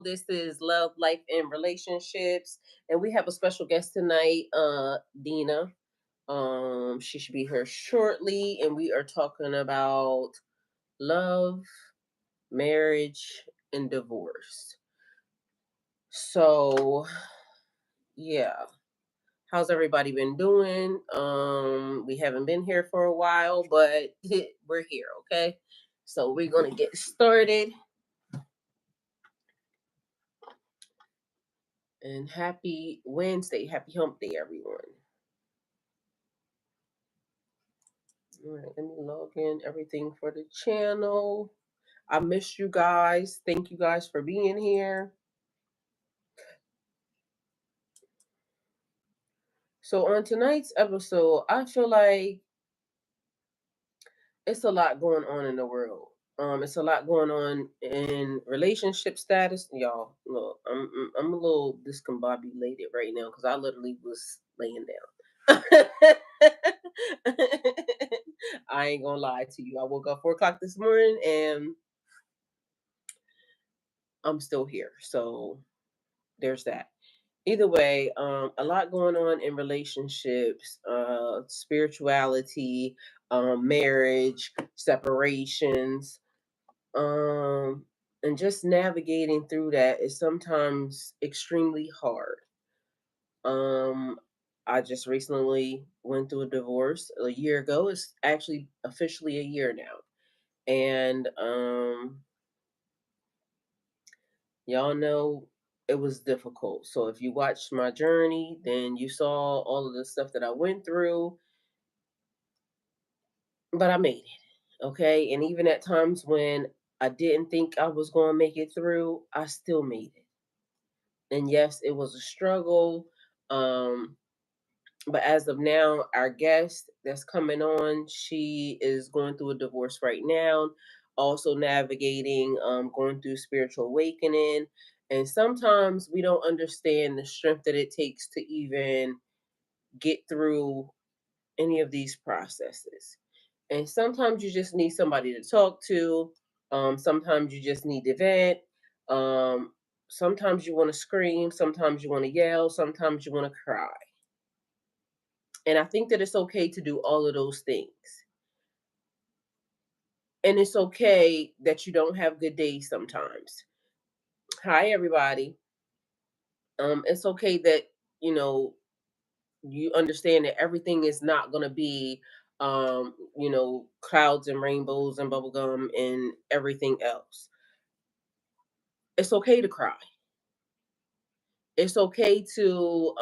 This is Love, Life, and Relationships, and we have a special guest tonight, Dina. She should be here shortly, and we are talking about love, marriage, and divorce. So, yeah, how's everybody been doing? We haven't been here for a while, but we're here, okay? So we're gonna get started. And happy Wednesday, happy Hump Day, everyone. All right, let me log in everything for the channel. I missed you guys. Thank you guys for being here. So on tonight's episode, I feel like it's a lot going on in the world. It's a lot going on in relationship status. Y'all, look, I'm a little discombobulated right now because I literally was laying down. I ain't gonna lie to you. I woke up 4 o'clock this morning and I'm still here. So there's that. Either way, a lot going on in relationships, spirituality, marriage, separations, um, and just navigating through that is sometimes extremely hard. Um, I just recently went through a divorce a year ago. It's actually officially a year now. And y'all know it was difficult. So if you watched my journey, then you saw all of the stuff that I went through, but I made it. Okay. And even at times when I didn't think I was going to make it through, I still made it. And yes, it was a struggle. Um, but as of now, our guest that's coming on, she is going through a divorce right now, also navigating, going through spiritual awakening. And sometimes we don't understand the strength that it takes to even get through any of these processes. And sometimes you just need somebody to talk to. Sometimes you just need to vent. Um, Sometimes you want to scream. Sometimes you want to yell. Sometimes you want to cry. And I think that it's okay to do all of those things. And it's okay that you don't have good days sometimes. Hi, everybody. It's okay that, you know, you understand that everything is not going to be, clouds and rainbows and bubblegum and everything else. It's okay to cry. It's okay to,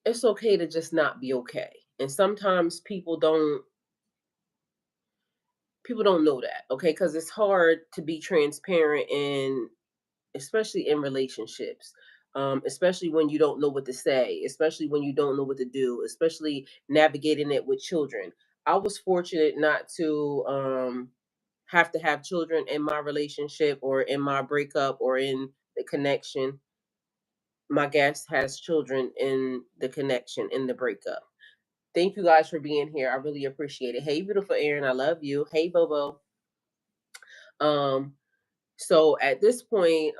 it's okay to just not be okay. And sometimes people don't know that, okay? Because it's hard to be transparent in, especially in relationships, especially when you don't know what to say, especially when you don't know what to do, especially navigating it with children. I was fortunate not to have to have children in my relationship or in my breakup or in the connection. My guest has children in the connection, in the breakup. Thank you guys for being here. I really appreciate it. Hey, beautiful Aaron, I love you. Hey, Bobo. Um, so at this point,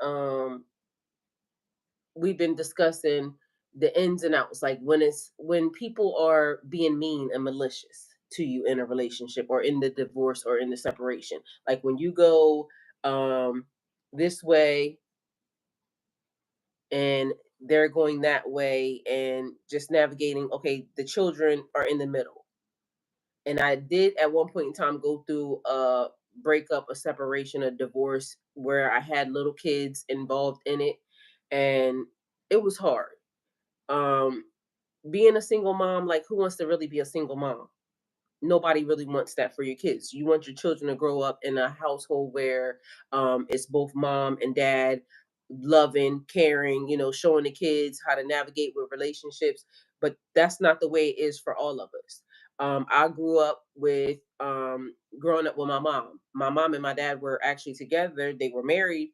we've been discussing the ins and outs, like when people are being mean and malicious to you in a relationship or in the divorce or in the separation. Like when you go this way and they're going that way and just navigating, okay, the children are in the middle. And I did at one point in time go through a breakup, a separation, a divorce where I had little kids involved in it, and it was hard. Um, Being a single mom, like who wants to really be a single mom? Nobody really wants that for your kids. You want your children to grow up in a household where it's both mom and dad, loving, caring, showing the kids how to navigate with relationships. But that's not the way it is for all of us. I grew up with growing up with my mom. My mom and my dad were actually together. They were married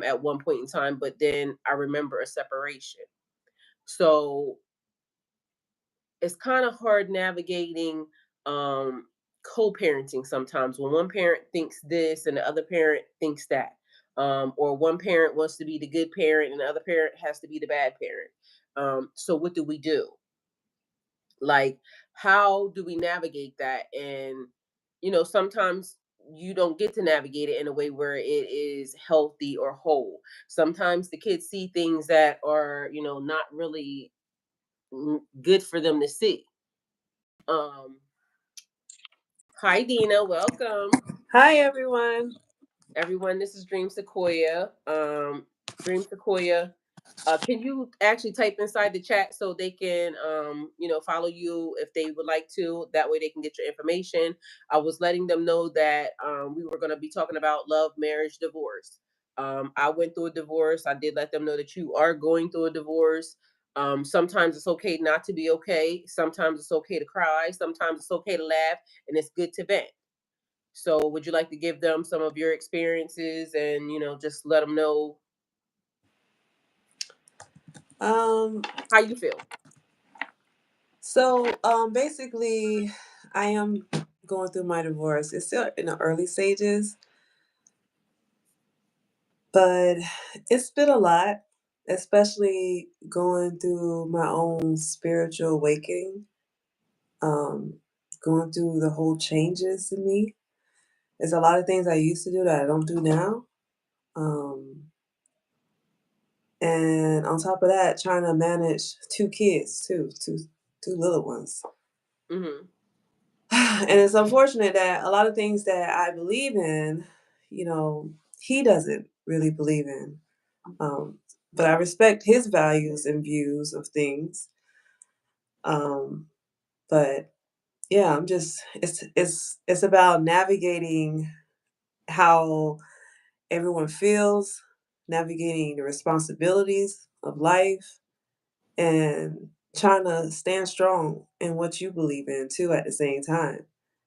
at one point in time, but then I remember a separation. So it's kind of hard navigating um co-parenting sometimes when one parent thinks this and the other parent thinks that, or one parent wants to be the good parent and the other parent has to be the bad parent. So what do we do? Like, how do we navigate that? And sometimes you don't get to navigate it in a way where it is healthy or whole. Sometimes the kids see things that are not really good for them to see. um Hi, Dina. Welcome, Hi, everyone. everyone. This is Dream Sequoia. Dream Sequoia. Can you actually type inside the chat so they can, follow you if they would like to? That way they can get your information. I was letting them know that we were going to be talking about love, marriage, divorce. I went through a divorce. I did let them know that you are going through a divorce. Sometimes it's okay not to be okay. Sometimes it's okay to cry. Sometimes it's okay to laugh, and it's good to vent. So, would you like to give them some of your experiences and just let them know Um, how you feel? Basically, I am going through my divorce. It's still in the early stages, but it's been a lot, especially going through my own spiritual awakening, um, going through the whole changes in me. There's a lot of things I used to do that I don't do now. Um, and on top of that, trying to manage two kids too, two little ones. Hmm. And it's unfortunate that a lot of things that I believe in, you know, he doesn't really believe in. Um, but I respect his values and views of things. Um, but yeah, I'm just it's about navigating how everyone feels, navigating the responsibilities of life, and trying to stand strong in what you believe in too at the same time.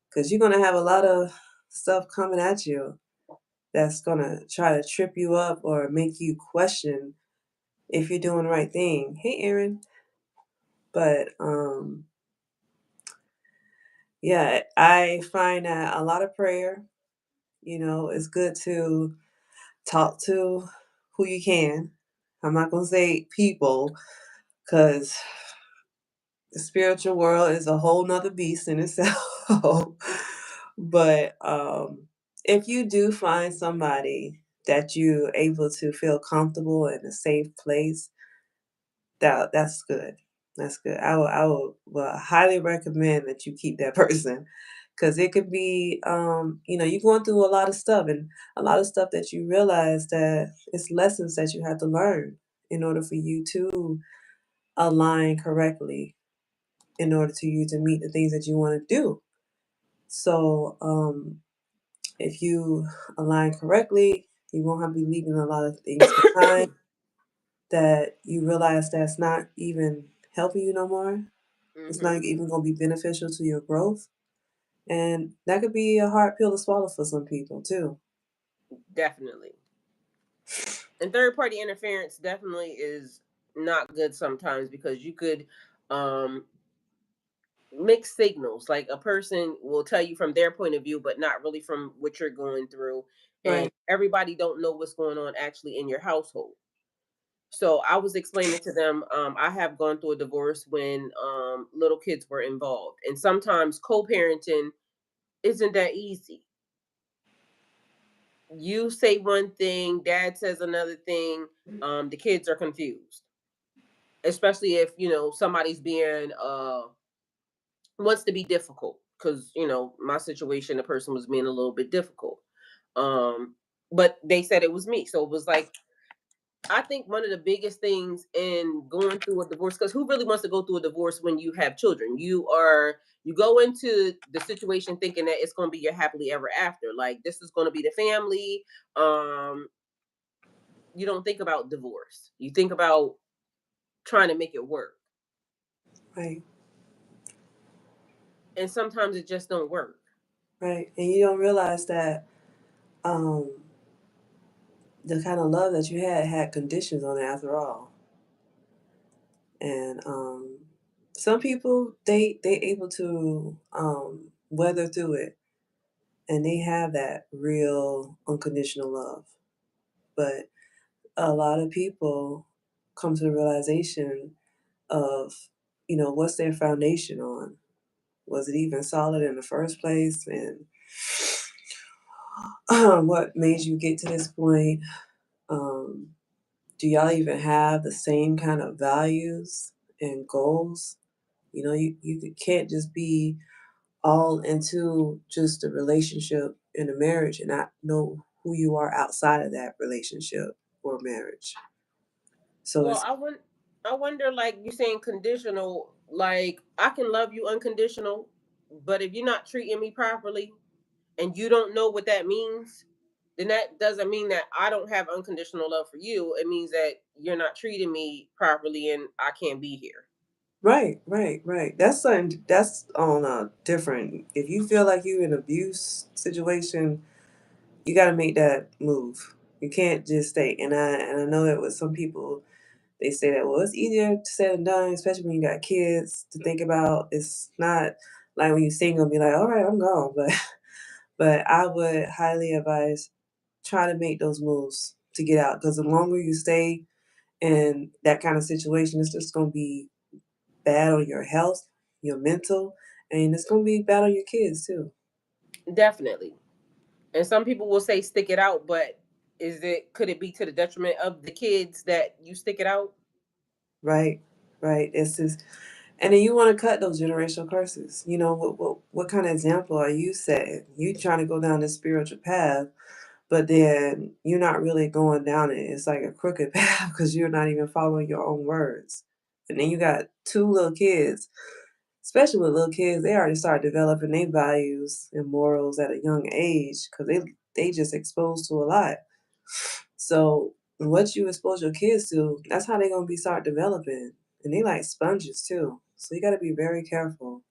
Because you're going to have a lot of stuff coming at you that's going to try to trip you up or make you question if you're doing the right thing. Hey, Aaron. But yeah, I find that a lot of prayer, it's good to talk to who you can. I'm not going to say people because the spiritual world is a whole nother beast in itself. But if you do find somebody that you're able to feel comfortable in a safe place, that's good. That's good. I will highly recommend that you keep that person because it could be, you're going through a lot of stuff and a lot of stuff that you realize that it's lessons that you have to learn in order for you to align correctly in order to you to meet the things that you want to do. So, if you align correctly, you won't have to be leaving a lot of things behind that you realize that's not even helping you no more. It's not Hmm. even going to be beneficial to your growth. And that could be a hard pill to swallow for some people too. Definitely. And third party interference definitely is not good sometimes because you could um mix signals. Like a person will tell you from their point of view, but not really from what you're going through. And Right. everybody don't know what's going on actually in your household. So I was explaining to them, I have gone through a divorce when little kids were involved. And sometimes co-parenting isn't that easy. You say one thing, dad says another thing, the kids are confused. Especially if, somebody's being wants to be difficult. Cause, my situation, the person was being a little bit difficult. Um, but they said it was me. So it was like, I think one of the biggest things in going through a divorce, because who really wants to go through a divorce when you have children? You go into the situation thinking that it's going to be your happily ever after. Like this is going to be the family. Um, you don't think about divorce. You think about trying to make it work, Right. and sometimes it just don't work. Right. And you don't realize that um, the kind of love that you had conditions on it after all. And some people they able to weather through it, and they have that real unconditional love. But a lot of people come to the realization of, what's their foundation on? Was it even solid in the first place? And what made you get to this point? Um, do y'all even have the same kind of values and goals? You can't just be all into just a relationship and a marriage and not know who you are outside of that relationship or marriage. So Well, it's I wonder, like you saying conditional, like I can love you unconditional, but if you're not treating me properly and you don't know what that means, then that doesn't mean that I don't have unconditional love for you. It means that you're not treating me properly and I can't be here. right, right, right. That's something that's on a different. If you feel like you're in an abuse situation, you got to make that move. You can't just stay. And I know that with some people, they say that, well, it's easier to said than done, especially when you got kids to think about. It's not like when you're single, be like, all right, I'm gone. But but I would highly advise try to make those moves to get out, because the longer you stay in that kind of situation, it's just going to be bad on your health, your mental, and it's going to be bad on your kids too. Definitely. And some people will say stick it out, but could it be to the detriment of the kids that you stick it out? Right, right. It's just, and then you want to cut those generational curses. What kind of example are you setting? You trying to go down this spiritual path, but then you're not really going down it. It's like a crooked path because you're not even following your own words. And then you got two little kids, especially with little kids, they already start developing their values and morals at a young age because they just exposed to a lot. So what you expose your kids to, that's how they're gonna be start developing. And they like sponges too. So you gotta be very careful.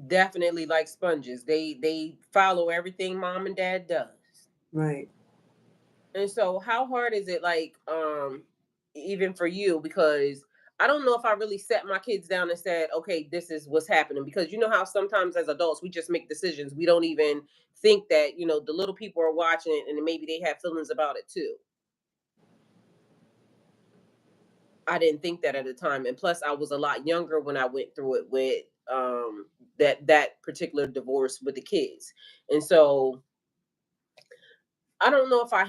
Definitely like sponges. They follow everything mom and dad does. Right, And so how hard is it, like even for you, because I don't know if I really set my kids down and said, "Okay, this is what's happening," because you know how sometimes as adults we just make decisions. We don't even think that, the little people are watching it and maybe they have feelings about it too. I didn't think that at the time, and plus I was a lot younger when I went through it with that particular divorce with the kids. And so I don't know if I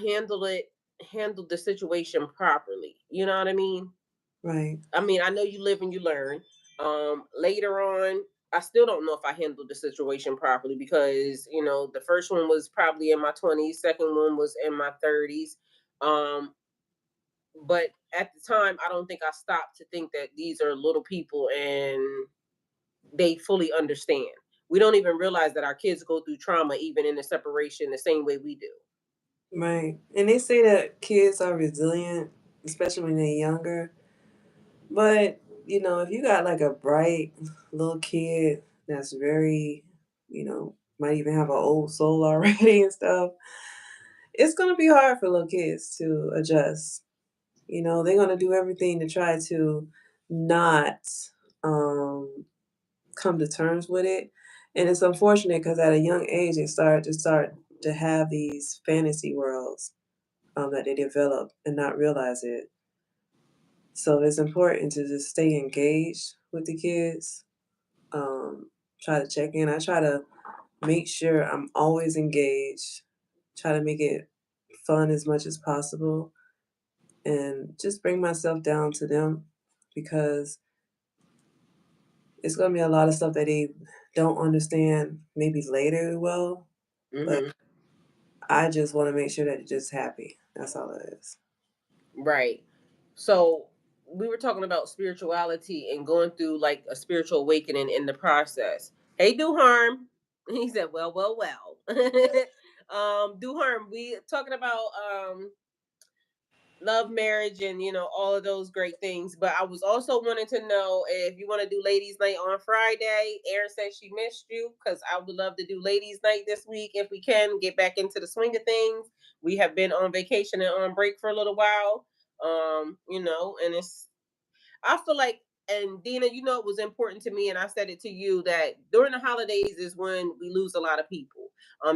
handled the situation properly. You know what I mean? right, I mean, I know you live and you learn. Later on, I still don't know if I handled the situation properly because, the first one was probably in my 20s, second one was in my 30s. Um, but at the time, I don't think I stopped to think that these are little people and they fully understand. We don't even realize that our kids go through trauma even in the separation the same way we do. right. And they say that kids are resilient, especially when they're younger. But, if you got like a bright little kid that's very, might even have an old soul already and stuff, it's gonna be hard for little kids to adjust. They're gonna do everything to try to not um come to terms with it. And it's unfortunate because at a young age they start to have these fantasy worlds that they develop and not realize it. So it's important to just stay engaged with the kids. Um, Try to check in. I try to make sure I'm always engaged. Try to make it fun as much as possible and just bring myself down to them because it's gonna be a lot of stuff that they don't understand maybe later well, but Hmm. I just wanna make sure that they're just happy. That's all it is. Right. So we were talking about spirituality and going through like a spiritual awakening in the process. Hey, do harm. He said, "Well, well, well." Do harm. We talking about love, marriage, and all of those great things. But I was also wanting to know if you want to do ladies' night on Friday. Erin said she missed you because I would love to do ladies' night this week if we can get back into the swing of things. We have been on vacation and on break for a little while, and it's. I feel like and Dina, you know, it was important to me, and I said it to you that during the holidays is when we lose a lot of people.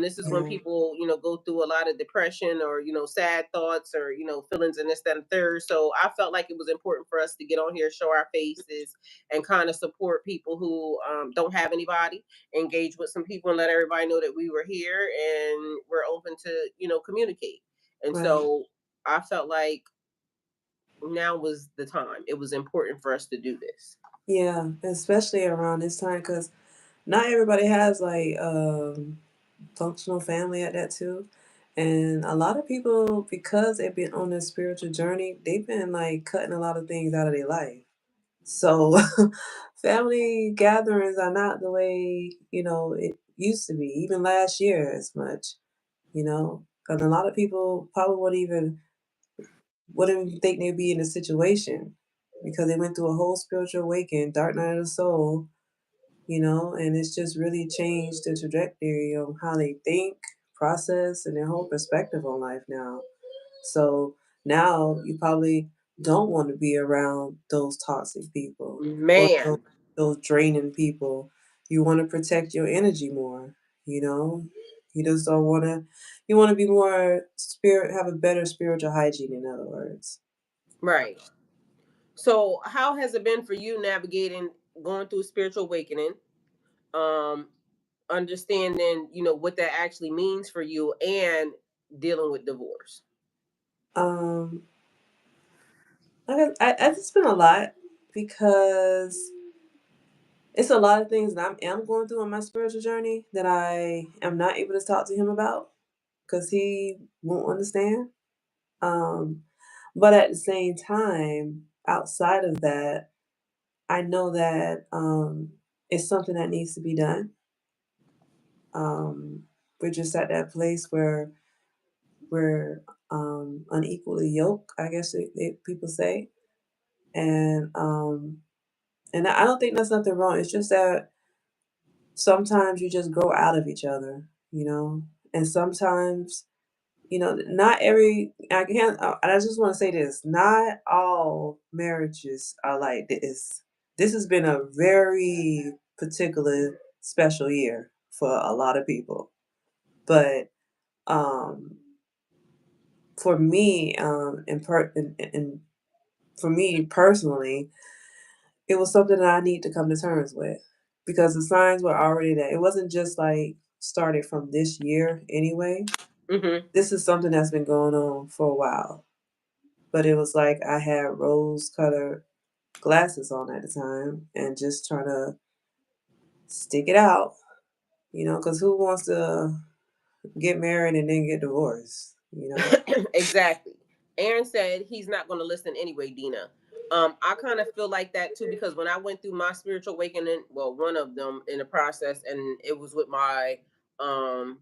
This is when Yeah, people, you know, go through a lot of depression or, you know, sad thoughts or, you know, feelings and this, that, and third. So I felt like it was important for us to get on here, show our faces, and kind of support people who don't have anybody, engage with some people, and let everybody know that we were here and we're open to, you know, communicate. And right. so I felt like now was the time. It was important for us to do this. Yeah, especially around this time, because not everybody has like functional family at that too. And a lot of people, because they've been on this spiritual journey, they've been like cutting a lot of things out of their life. So family gatherings are not the way, it used to be, even last year as much, you know. And a lot of people probably wouldn't think they'd be in a situation because they went through a whole spiritual awakening, dark night of the soul, and it's just really changed the trajectory of how they think, process, and their whole perspective on life now. So now you probably don't want to be around those toxic people or those, Man, those draining people. You want to protect your energy more, you know? You just don't want to, you want to be more have a better spiritual hygiene, in other words. right. So, how has it been for you navigating going through spiritual awakening? Um, Understanding, you know, what that actually means for you, and dealing with divorce. Um, I just been a lot because it's a lot of things that am going through on my spiritual journey that I am not able to talk to him about because he won't understand. Um, but at the same time, outside of that, I know that it's something that needs to be done. Um, we're just at that place where we're unequally yoked, I guess people say, and I don't think there's nothing wrong. It's just that sometimes you just grow out of each other, and sometimes not every I can't and I just want to say this, not all marriages are like this. This has been a very particular special year for a lot of people, but um for me and for me personally, it was something that I need to come to terms with because the signs were already there. It wasn't just like started from this year anyway. Hmm. This is something that's been going on for a while. But it was like I had rose colored glasses on at the time and just trying to stick it out, because who wants to get married and then get divorced, Exactly. Aaron said he's not going to listen anyway, Dina. I kind of feel like that too because when I went through my spiritual awakening, well, one of them in the process, and it was with my um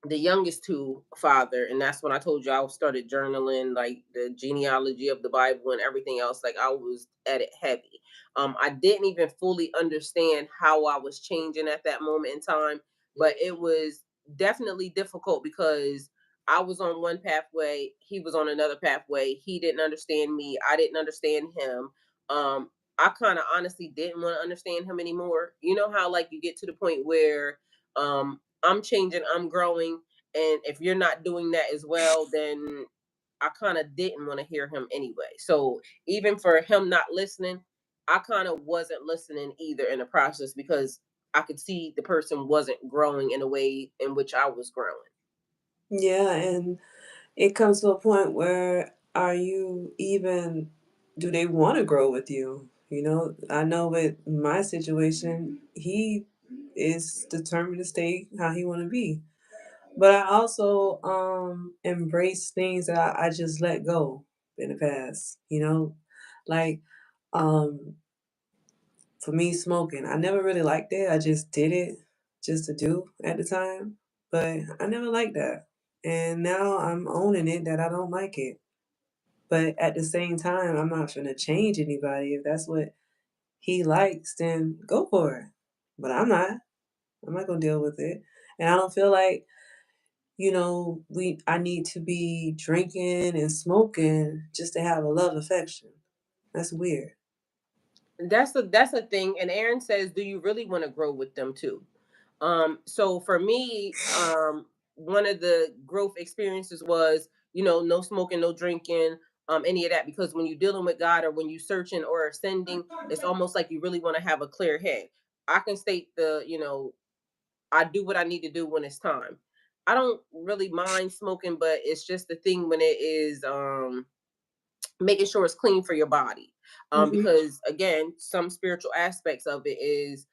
the youngest two father, and that's when I told you I started journaling like the genealogy of the Bible and everything else. Like I was at it heavy. I didn't even fully understand how I was changing at that moment in time, but it was definitely difficult because I was on one pathway, he was on another pathway. He didn't understand me, I didn't understand him. I kind of honestly didn't want to understand him anymore. You know how like you get to the point where I'm changing, I'm growing, and if you're not doing that as well, then I kind of didn't want to hear him anyway. So even for him not listening, I kind of wasn't listening either in the process because I could see the person wasn't growing in a way in which I was growing. Yeah, and it comes to a point where are you even do they want to grow with you? I know with my situation, he is determined to stay how he want to be. But I also embrace things that I just let go in the past, like um for me smoking. I never really liked it. I just did it just to do at the time. But I never liked that. And now I'm owning it that I don't like it. But at the same time, I'm not gonna change anybody. If that's what he likes, then go for it. But I'm not. I'm not gonna deal with it. And I don't feel like I need to be drinking and smoking just to have a love affection. That's weird. That's a thing. And Aaron says, do you really want to grow with them too? So for me, one of the growth experiences was, no smoking, no drinking, any of that, because when you're dealing with God or when you're searching or ascending, it's almost like you really want to have a clear head. I can state I do what I need to do when it's time. I don't really mind smoking, but it's just the thing when it is making sure it's clean for your body. Hmm. Because again, some spiritual aspects of it is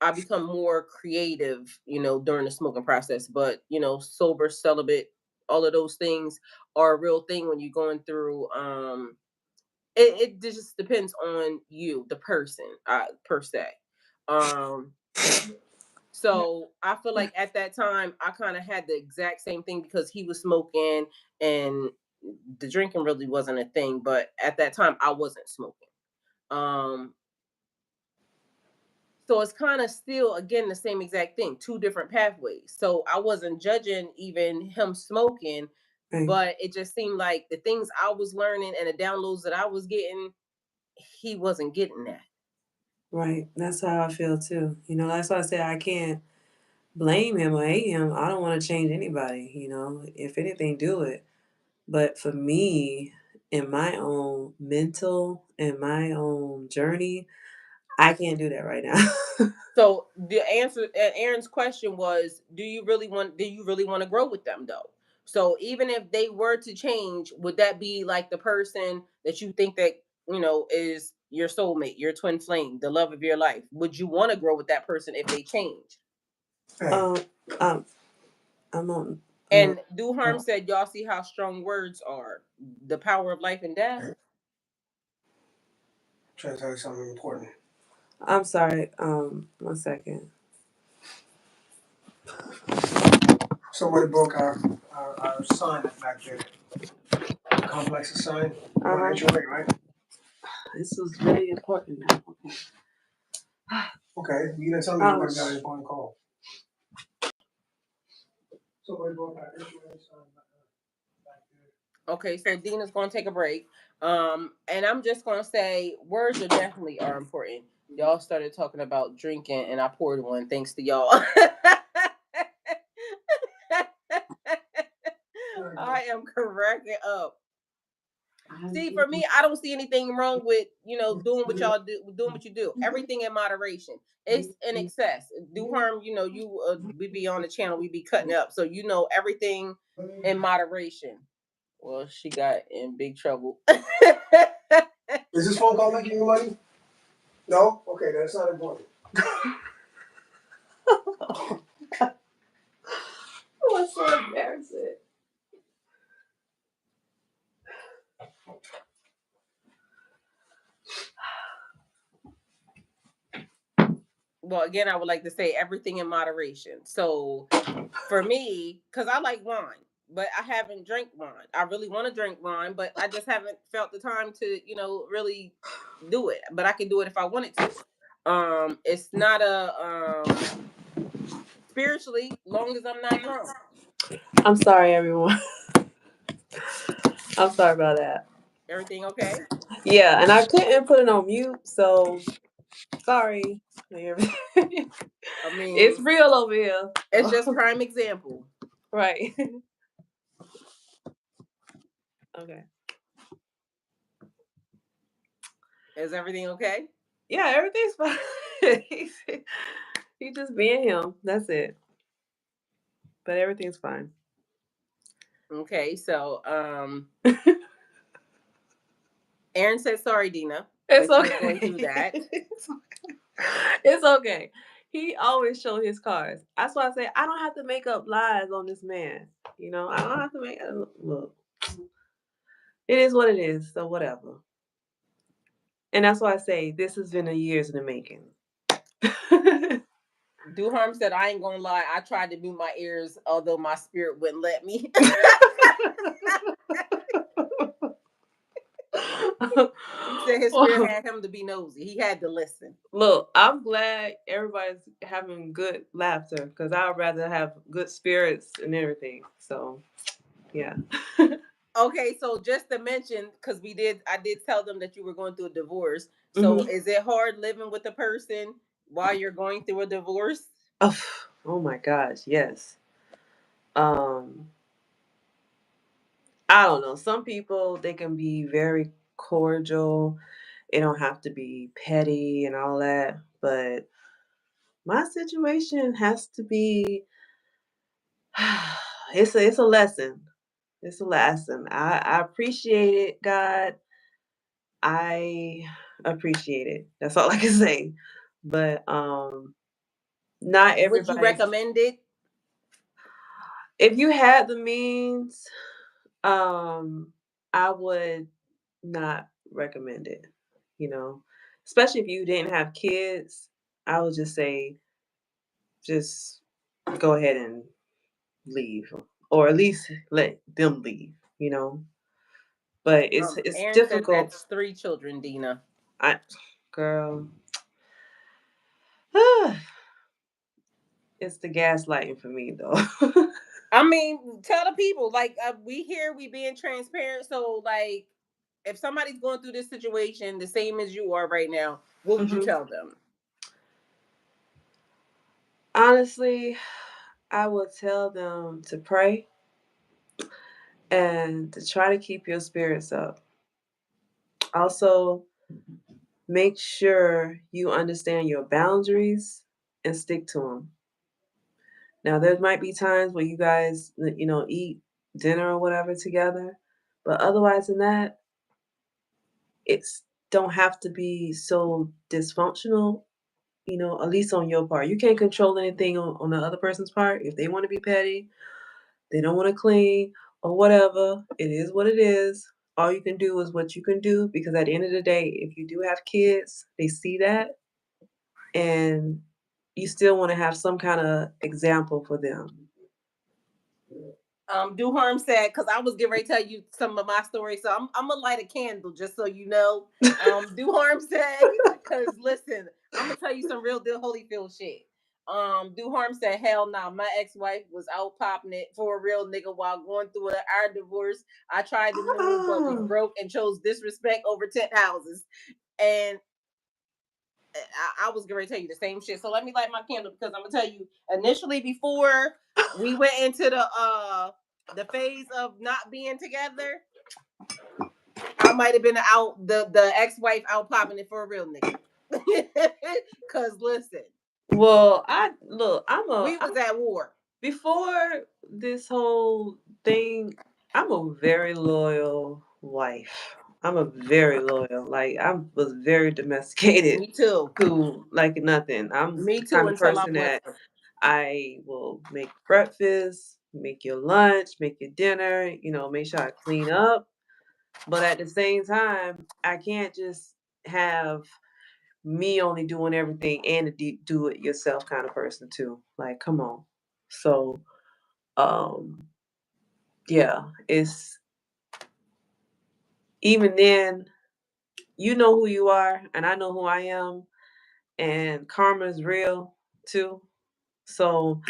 I become more creative, during the smoking process. But sober, celibate, all of those things are a real thing when you're going through. It just depends on you, the person, per se. Um, so I feel like at that time I kind of had the exact same thing because he was smoking and the drinking really wasn't a thing. But at that time I wasn't smoking. Um, So it's kind of still again the same exact thing, two different pathways. So I wasn't judging even him smoking, Right. but it just seemed like the things I was learning and the downloads that I was getting, he wasn't getting that. Right. That's how I feel too. That's why I said I can't blame him or hate him. I don't want to change anybody. If anything, do it. But for me, in my own mental and my own journey, I can't do that right now. So the answer Aaron's question was, do you really want to grow with them though? So even if they were to change, would that be like the person that you think that, is your soulmate, your twin flame, the love of your life? Would you want to grow with that person if they change? um, um, I'm on. And Duharm said, y'all see how strong words are. The power of life and death. Trying to tell you something important. I'm sorry. 1 second. Somebody broke our sign back there. The complex sign. You Uh want huh. to HOA, right? This was really important now. Okay. You didn't tell me Oh, nobody got an important call. Somebody broke our HOA sign back there. Okay, so Dina's going to take a break. And I'm just going to say words are definitely are important. Y'all started talking about drinking, and I poured one thanks to y'all. I am cracking up. See, for me, I don't see anything wrong with doing what y'all do, doing what you do. Everything in moderation. It's in excess. Do harm. We be on the channel, we be cutting up, so everything in moderation. Well, she got in big trouble. Is this phone call making you money? No? Okay, that's not important. what's so embarrassing? Well, again, I would like to say everything in moderation. So for me, because I like wine, but I haven't drank wine. I really want to drink wine, but I just haven't felt the time to, really do it. But I can do it if I wanted to. It's not a spiritually, long as I'm not drunk. I'm sorry, everyone. I'm sorry about that. Everything okay? Yeah, and I couldn't put it on mute, so sorry. I It's mean, real over here. it's just So. prime example. Right. Okay. Is everything okay? Yeah, everything's fine. he's, he's just being him. That's it. But everything's fine. Okay, so Aaron said sorry, Dina, It's but she's going okay. through that. It's okay. He always show his cards. That's why I say I don't have to make up lies on this man. I don't have to make look. It is what it is. So whatever. And that's why I say this has been a years in the making. Duharm said, I ain't gonna lie, I tried to mute my ears, although my spirit wouldn't let me. He said his spirit had him to be nosy. He had to listen. Look, I'm glad everybody's having good laughter because I'd rather have good spirits and everything. So, yeah. Okay, so just to mention, because I did tell them that you were going through a divorce. So Mm-hmm. is it hard living with a person while you're going through a divorce? Oh, oh my gosh, yes. Um, I don't know. Some people, they can be very cordial. It don't have to be petty and all that. But my situation has to be. It's a lesson. It's a lesson. I appreciate it, God. I appreciate it. That's all I can say. But not Would you everybody. recommend it? If you had the means, um, I would not recommend it. You know, especially if you didn't have kids, I would just say just go ahead and leave, or at least let them leave. You know, but it's Aaron says difficult. that's 3 children, Dina. I, girl, it's the gaslighting for me though. I mean, tell the people, like, we being transparent. So, like, if somebody's going through this situation the same as you are right now, what would you Mhm. tell them? Honestly, I would tell them to pray and to try to keep your spirits up. Also, make sure you understand your boundaries and stick to them. Now, there might be times where you guys, eat dinner or whatever together, but otherwise than that, it's don't have to be so dysfunctional. At least on your part, you can't control anything on the other person's part. If they want to be petty, they don't want to clean or whatever. It is what it is. All you can do is what you can do, because at the end of the day, if you do have kids, they see that, and you still want to have some kind of example for them. Do harm said, because I was getting ready to tell you some of my stories, so I'm gonna light a candle just so you know. Do harm said, because listen, I'm gonna tell you some real deal Holyfield shit. Do harm said, hell no, my ex-wife was out popping it for a real nigga while going through our divorce. I tried to move, but we Ah, broke and chose disrespect over 10 houses. And I was going to tell you the same shit. So let me light my candle, because I'm gonna tell you, initially, before we went into the phase of not being together, I might have been out the ex-wife out popping it for a real nigga. Cause listen, well, I look. I'm a. we was at war. Before this whole thing, I'm a very loyal wife. I'm a very loyal. Like, I was very domesticated Me too. to like nothing. I'm Me the too kind of until I person that wasn't. I will make breakfast, make your lunch, make your dinner, make sure I clean up. But at the same time, I can't just have me only doing everything and a do it yourself kind of person too. Like, come on. So, um, yeah, it's even then, you know who you are, and I know who I am, and karma is real too. So,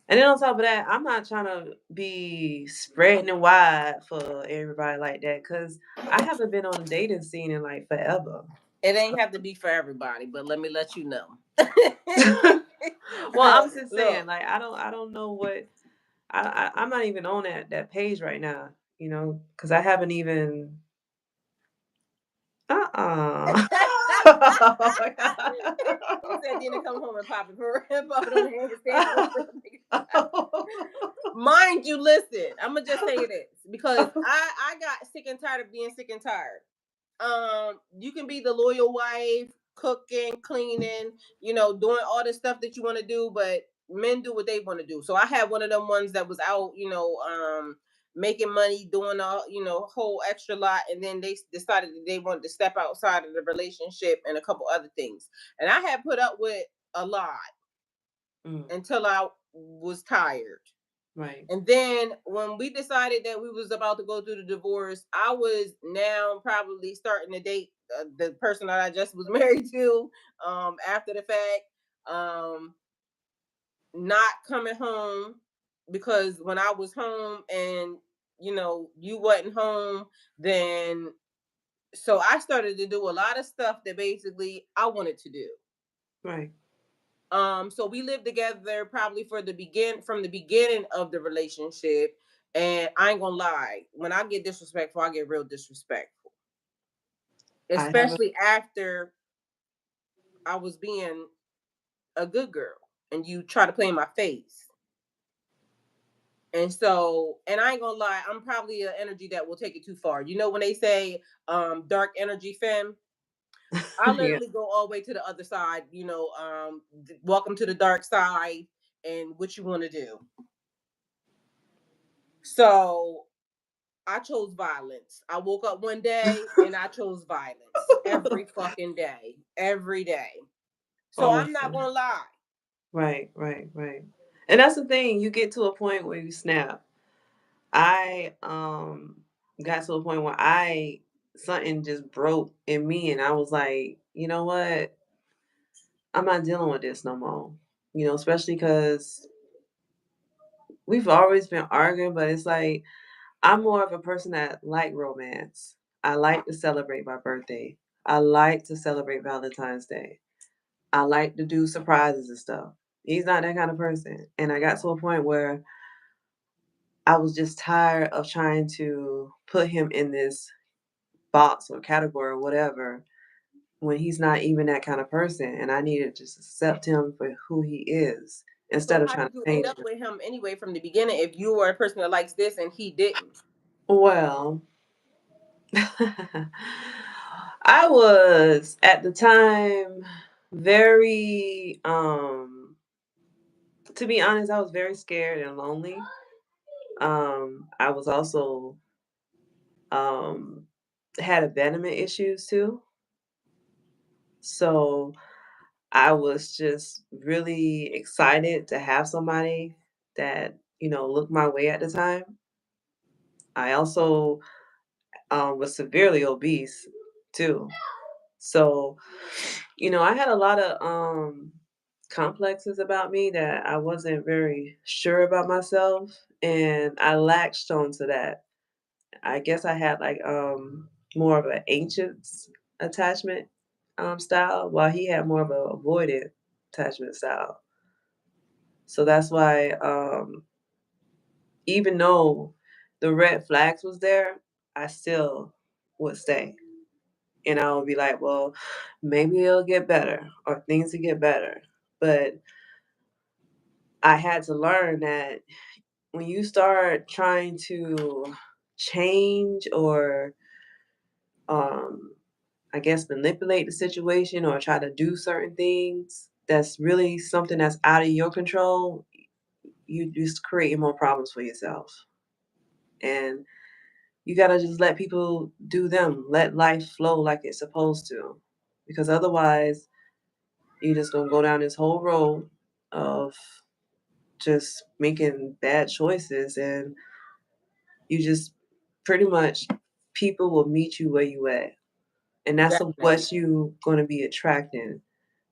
and then on top of that, I'm not trying to be spreading it wide for everybody like that, because I haven't been on a dating scene in like forever. It ain't have to be for everybody, but let me let you know. Well, I'm just saying, Look, like, I don't know what I'm not even on that page right now, because I haven't even. Uh-uh. Oh my he said Dina come home and pop it for pop it on the handstand for real nigga. God. Mind you, listen, I'm gonna just say this because I got sick and tired of being sick and tired. You can be the loyal wife, cooking, cleaning, doing all the stuff that you want to do, but men do what they want to do. So I had one of them ones that was out, making money, doing a whole extra lot, and then they decided that they wanted to step outside of the relationship and a couple other things. And I had put up with a lot Mm, until I was tired. right. And then when we decided that we was about to go through the divorce, I was now probably starting to date the person that I just was married to. After the fact, not coming home, because when I was home and you wasn't home, then so I started to do a lot of stuff that basically I wanted to do. Right. So we lived together probably from the beginning of the relationship. And I ain't gonna lie, when I get disrespectful, I get real disrespectful. I have a Especially after I was being a good girl and you try to play in my face. And so, and I ain't gonna lie, I'm probably an energy that will take it too far. You know when they say dark energy femme? I yeah. literally go all the way to the other side, welcome to the dark side and what you want to do. So I chose violence. I woke up one day and I chose violence every fucking day, every day. So I'm not Awesome. gonna lie. Right, right, right. And that's the thing, you get to a point where you snap. I got to a point where I something just broke in me and I was like, you know what? I'm not dealing with this no more. Especially because we've always been arguing, but it's like I'm more of a person that like romance. I like to celebrate my birthday. I like to celebrate Valentine's Day. I like to do surprises and stuff. He's not that kind of person. And I got to a point where I was just tired of trying to put him in this box or category or whatever when he's not even that kind of person. And I needed to just accept him for who he is instead So of how trying did to you end change up him. with him anyway from the beginning if you were a person that likes this and he didn't? Well, I was at the time very to be honest, I was very scared and lonely. I was also um had abandonment issues too. So I was just really excited to have somebody that, looked my way at the time. I also was severely obese too. So, I had a lot of complexes about me that I wasn't very sure about myself and I latched on to that. I guess I had like more of an ancient attachment style while he had more of a avoidant attachment style. So that's why even though the red flags was there, I still would stay. And I would be like, well, maybe it'll get better or things will get better. But I had to learn that when you start trying to change or, um, I guess, manipulate the situation or try to do certain things that's really something that's out of your control, you just creating more problems for yourself. And you gotta just let people do them. Let life flow like it's supposed to. Because otherwise, you're just gonna go down this whole road of just making bad choices and you just pretty much people will meet you where you at. And that's Definitely. what you gonna be attracting.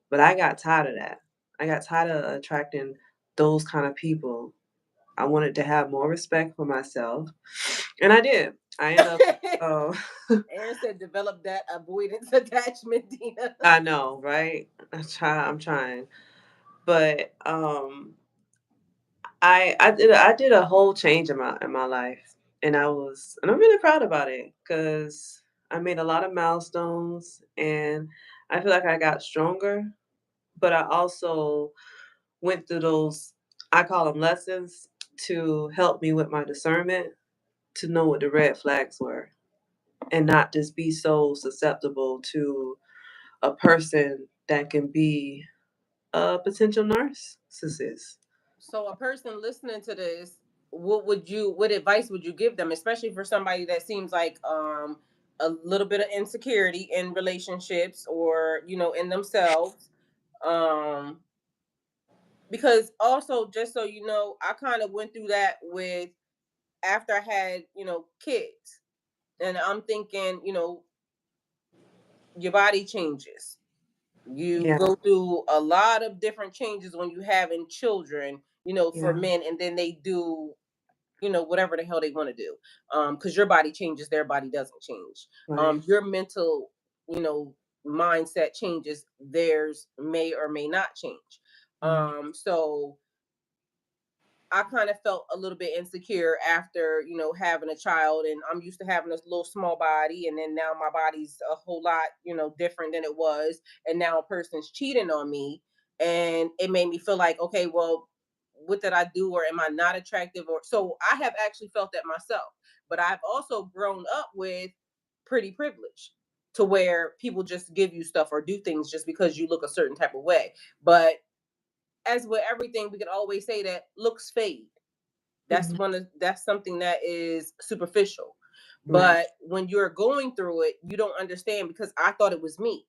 But I got tired of that. I got tired of attracting those kind of people. I wanted to have more respect for myself. And I did. I ended up uh, Aaron said develop that avoidance attachment, Dina. I know, right? I'm trying. But I did a whole change in my life, and I'm really proud about it because I made a lot of milestones, and I feel like I got stronger. But I also went through those, I call them lessons, to help me with my discernment, to know what the red flags were, and not just be so susceptible to a person that can be a potential narcissist. So a person listening to this, what advice would you give them, especially for somebody that seems like a little bit of insecurity in relationships or in themselves? Um because also just so you know, I kind of went through that with after I had, kids. And I'm thinking, your body changes. You Yeah, go through a lot of different changes when you having children, for yeah, men, and then they do whatever the hell they want to do. Because your body changes, their body doesn't change. Right. Your mental, mindset changes, theirs may or may not change. Mhm. So I kind of felt a little bit insecure after, having a child, and I'm used to having a little small body, and then now my body's a whole lot, different than it was, and now a person's cheating on me, and it made me feel like, okay, well, what did I do, or am I not attractive, or so I have actually felt that myself, but I've also grown up with pretty privilege to where people just give you stuff or do things just because you look a certain type of way, but as with everything, we could always say that looks fade. Mhm. That's something that is superficial. Right. But when you're going through it, you don't understand because I thought it was me.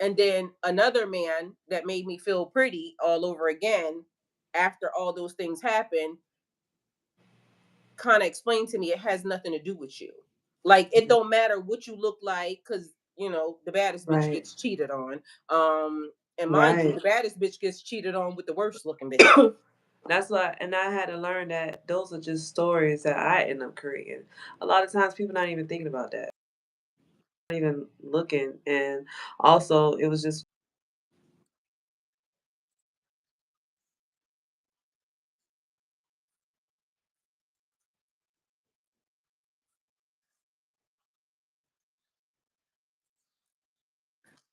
And then another man that made me feel pretty all over again after all those things happened kind of explained to me it has nothing to do with you. Like it Mhm. don't matter what you look like, because the baddest bitch Right. gets cheated on. And mind you, Right. the baddest bitch gets cheated on with the worst looking bitches. That's why, and I had to learn that those are just stories that I end up creating. A lot of times, people not even thinking about that, not even looking, and also it was just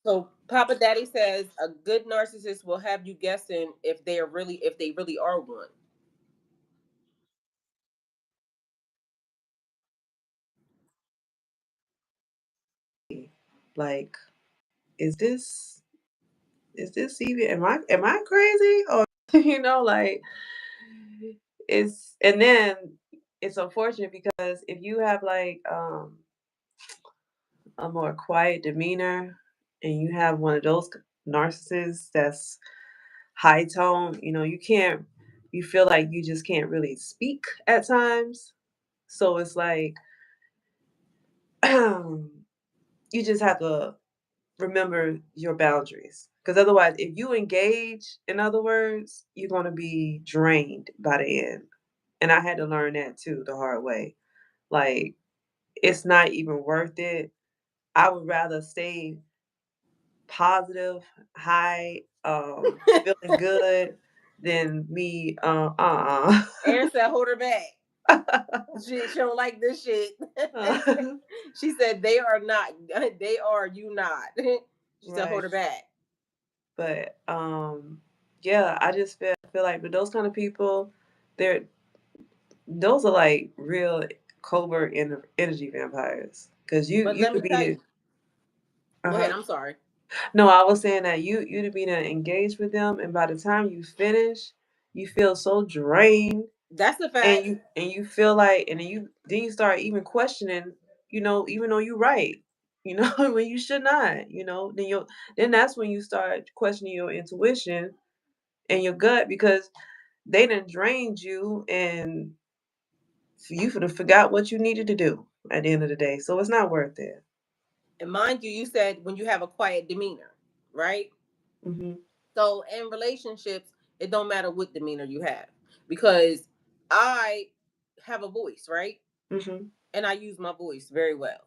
So Papa Daddy says a good narcissist will have you guessing if they really are one. like, is this even? Am I crazy or like it's and then it's unfortunate because if you have like a more quiet demeanor and you have one of those narcissists that's high tone, you feel like you just can't really speak at times. So it's like you just have to remember your boundaries. Because otherwise, if you engage, in other words, you're going to be drained by the end. And I had to learn that too the hard way. Like, it's not even worth it. I would rather stay positive, high, feeling good than me, Aaron said, "Hold her back. She don't like this shit." uh, She said, "They are not. They are you not." She said, "Hold right. her back." But yeah, I just feel like with those kind of people, they're those are like real covert energy vampires. Cause you But you let could me be tell the you. Go ahead. uh-huh. I'm sorry. No, I was saying that you'd be to engage with them, and by the time you finish, you feel so drained, That's a and fact. you feel like, and then you start even questioning, even though you're right, when you should not, then that's when you start questioning your intuition and your gut because they done drained you and you could have forgot what you needed to do at the end of the day. So it's not worth it. And mind you, you said when you have a quiet demeanor, right? Hmm. So in relationships, it don't matter what demeanor you have because I have a voice, right? Hmm. And I use my voice very well.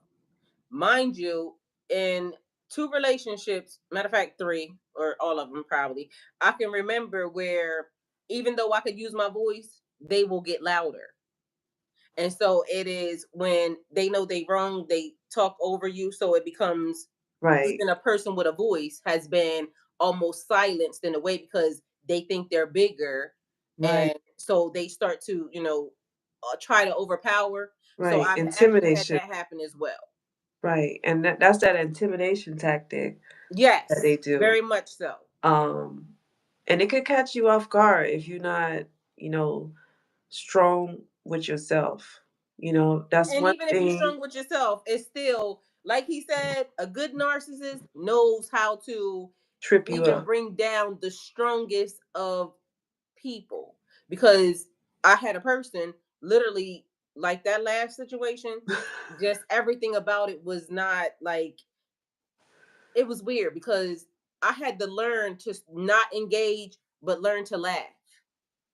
Mind you, in two relationships, matter of fact, three or all of them probably, I can remember where even though I could use my voice, they will get louder. And so it is when they know they wrong, they talk over you. So it becomes Right. even a person with a voice has been almost silenced in a way because they think they're bigger. Right. And so they start to, try to overpower. So Right. I've actually had Intimidation. that happen as well. Right. And that's that intimidation tactic that Yes, they do. very much so. Um, and it could catch you off guard if you're not, you know, strong with yourself. That's And one even if you're thing strong with yourself, it's still, like he said, a good narcissist knows how to trip you even up. bring down the strongest of people. Because I had a person literally like that last situation, just everything about it was not like, it was weird because I had to learn to not engage, but learn to laugh.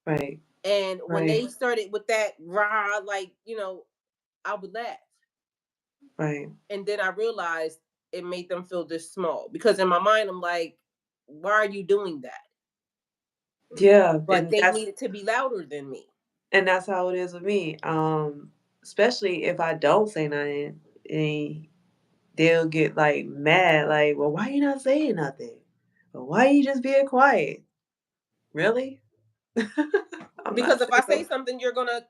Right. And when Right. they started with that rah, like, I would laugh. Right. And then I realized it made them feel this small because in my mind, I'm like, why are you doing that? Yeah, But they needed to be louder than me. and that's how it is with me. Especially if I don't say nothing, and they'll get like mad, like, "Well, why you not saying nothing? Well, why you just being quiet? Really? I'm Because not if I saying say no." something, you're going to,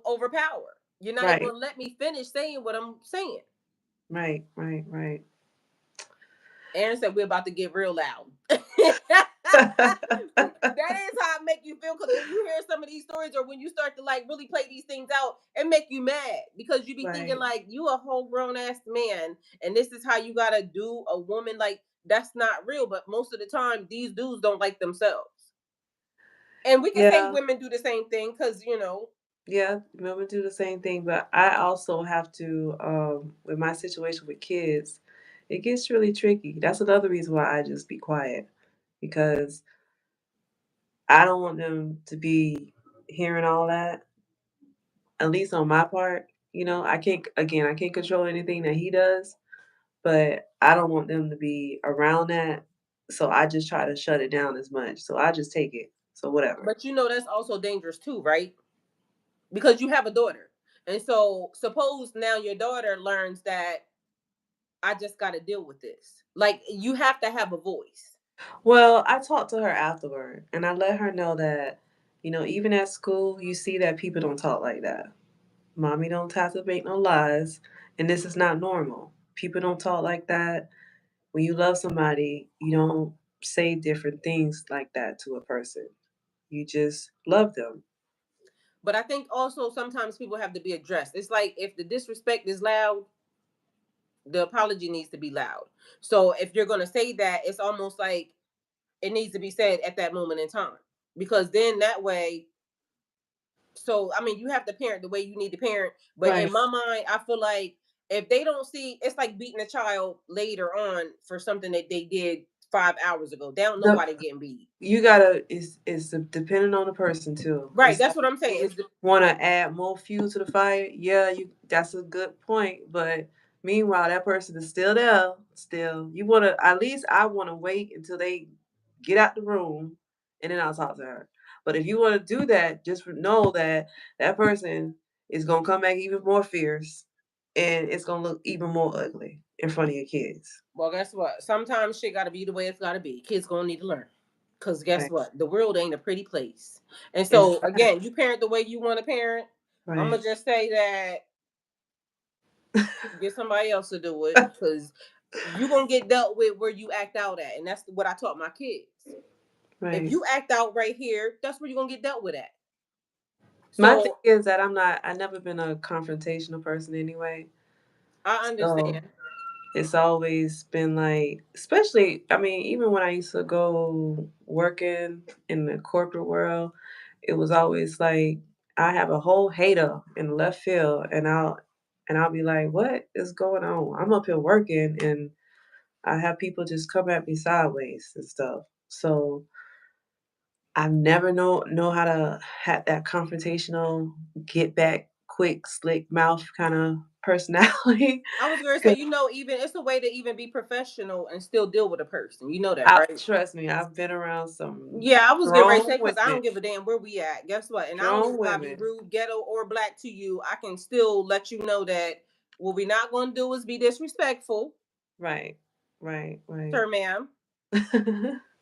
overpower. You're not even Right, going to let me finish saying what I'm saying. right, right, right. Aaron said we're about to get real loud. That is how it make you feel because when you hear some of these stories or when you start to like really play these things out, it make you mad because you be thinking Right. like you a whole grown ass man and this is how you gotta do a woman like that's not real. But most of the time, these dudes don't like themselves, and we can say Yeah, women do the same thing because yeah. Women do the same thing, but I also have to, with my situation with kids, it gets really tricky. That's another reason why I just be quiet because I don't want them to be hearing all that, at least on my part. I can't control anything that he does, but I don't want them to be around that. So I just try to shut it down as much. So I just take it. So whatever. but that's also dangerous too, right? Because you have a daughter, and so suppose now your daughter learns that I just got to deal with this. Like you have to have a voice. Well, I talked to her afterward and I let her know that, even at school, you see that people don't talk like that. Mommy don't have to make no lies, and this is not normal. People don't talk like that. When you love somebody, you don't say different things like that to a person. You just love them. But I think also sometimes people have to be addressed. It's like if the disrespect is loud, the apology needs to be loud. So if you're gonna say that, it's almost like it needs to be said at that moment in time. Because then that way, so I mean you have to parent the way you need to parent. But Right. in my mind, I feel like if they don't see it's like beating a child later on for something that they did 5 hours ago. They don't know The why they're getting beat. You gotta it's depending on the person too. Right, It's that's like what I'm saying. you wanna add more fuel to the fire. Yeah, you that's a good point. But meanwhile that person is still there. Still you wanna at least I wanna wait until they get out the room and then I'll talk to her. But if you wanna do that, just know that that person is gonna come back even more fierce and it's gonna look even more ugly in front of your kids. Well, guess what? Sometimes shit got to be the way it's got to be. Kids gonna need to learn. Cause guess Right. what? The world ain't a pretty place. And It's so not. again, you parent the way you want to parent. I'm Right. gonna just say that get somebody else to do it, cause you gonna get dealt with where you act out at, and that's what I taught my kids. If Right. you act out right here, that's where you're gonna get dealt with at. My thing So is that I never been a confrontational person anyway. I So understand, it's always been like, especially, I mean, even when I used to go working in the corporate world, it was always like I have a whole hater in the left field and I'll be like, what is going on? I'm up here working and I have people just come at me sideways and stuff. So I never know how to have that confrontational, get back quick, slick mouth kind of personality. I was gonna say, 'Cause even it's a way to even be professional and still deal with a person. You know that, I right? trust me, I've been around some Yeah, I was getting ready to say strong because I women, don't give a damn where we at. Guess what? And I don't strong even gotta be women. rude, ghetto, or black to you. I can still let you know that what we not gonna do is be disrespectful, Right, right, right. sir, ma'am.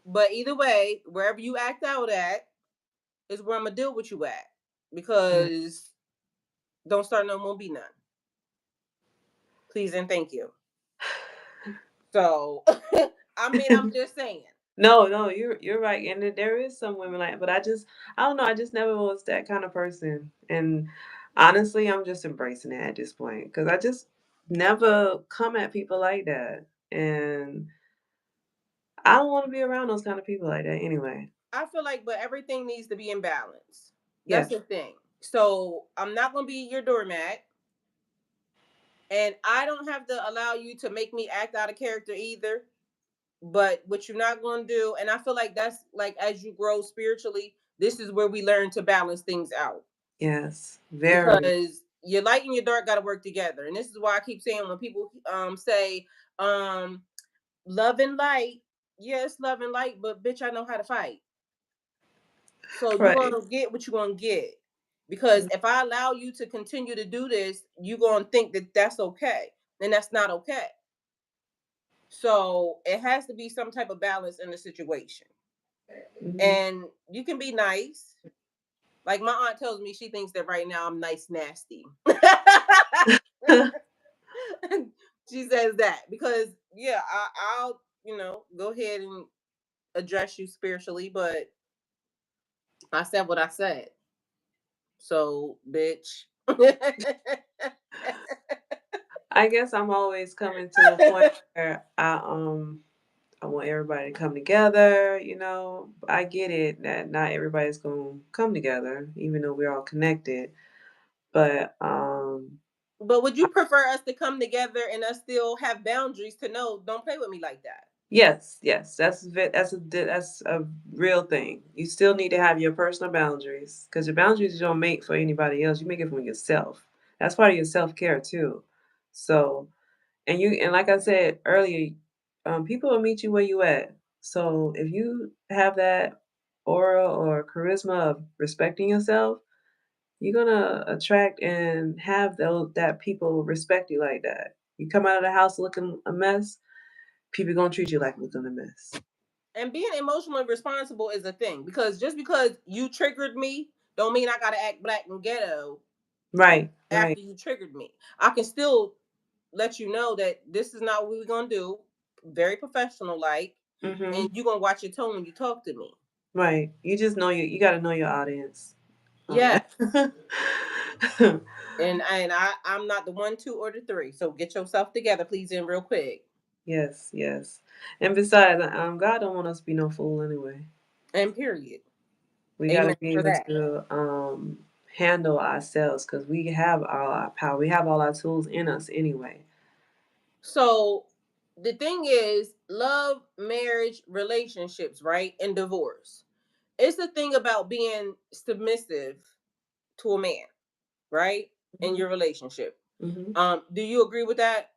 But either way, wherever you act out at is where I'm gonna deal with you at Right. because don't start no more be none. Please and thank you. So, I mean, I'm just saying. No, no, you're right, and there is some women like, but I don't know, I just never was that kind of person, and honestly, I'm just embracing it at this point because I just never come at people like that, and I don't want to be around those kind of people like that anyway. I feel like, but everything needs to be in balance. That's Yes, the thing. So I'm not gonna be your doormat, and I don't have to allow you to make me act out of character either. But what you're not gonna do, and I feel like that's like as you grow spiritually, this is where we learn to balance things out. Yes, very. Because your light and your dark got to work together. And this is why I keep saying, when people say um love and light, yes, love and light, but bitch, I know how to fight. So you're Right. gonna get what you're gonna get. Because if I allow you to continue to do this, you're gonna think that that's okay. And that's not okay. So it has to be some type of balance in the situation. Mhm. And you can be nice. Like my aunt tells me, she thinks that right now I'm nice nasty. She says that because yeah, I'll go ahead and address you spiritually, but I said what I said. So, bitch. I guess I'm always coming to a point where I want everybody to come together, you know. I get it that not everybody's going to come together even though we're all connected. But But would you prefer us to come together and us still have boundaries to know don't play with me like that? yes, yes, that's a real thing. You still need to have your personal boundaries because your boundaries you don't make for anybody else. You make it for yourself. That's part of your self-care too. So, and like I said earlier, people will meet you where you at. So if you have that aura or charisma of respecting yourself, you're gonna attract and have those that people respect you like that. You come out of the house looking a mess, people gonna treat you like looking a mess. And being emotionally responsible is a thing because just because you triggered me don't mean I gotta act black and ghetto Right, right. after you triggered me. I can still let you know that this is not what we're gonna do. Very professional like, and Mhm. you're gonna watch your tone when you talk to me. Right. You just know you got to know your audience. Uh, Yes. And I'm not the one, two, or the three. So get yourself together, please, in real quick. yes, yes. And besides, God don't want us to be no fool anyway. And period. We got to Amen be for able that. to handle ourselves because we have all our power. We have all our tools in us anyway. So the thing is, love, marriage, relationships, right? And divorce. It's the thing about being submissive to a man, right? In Hmm. your relationship. Hmm. Do you agree with that?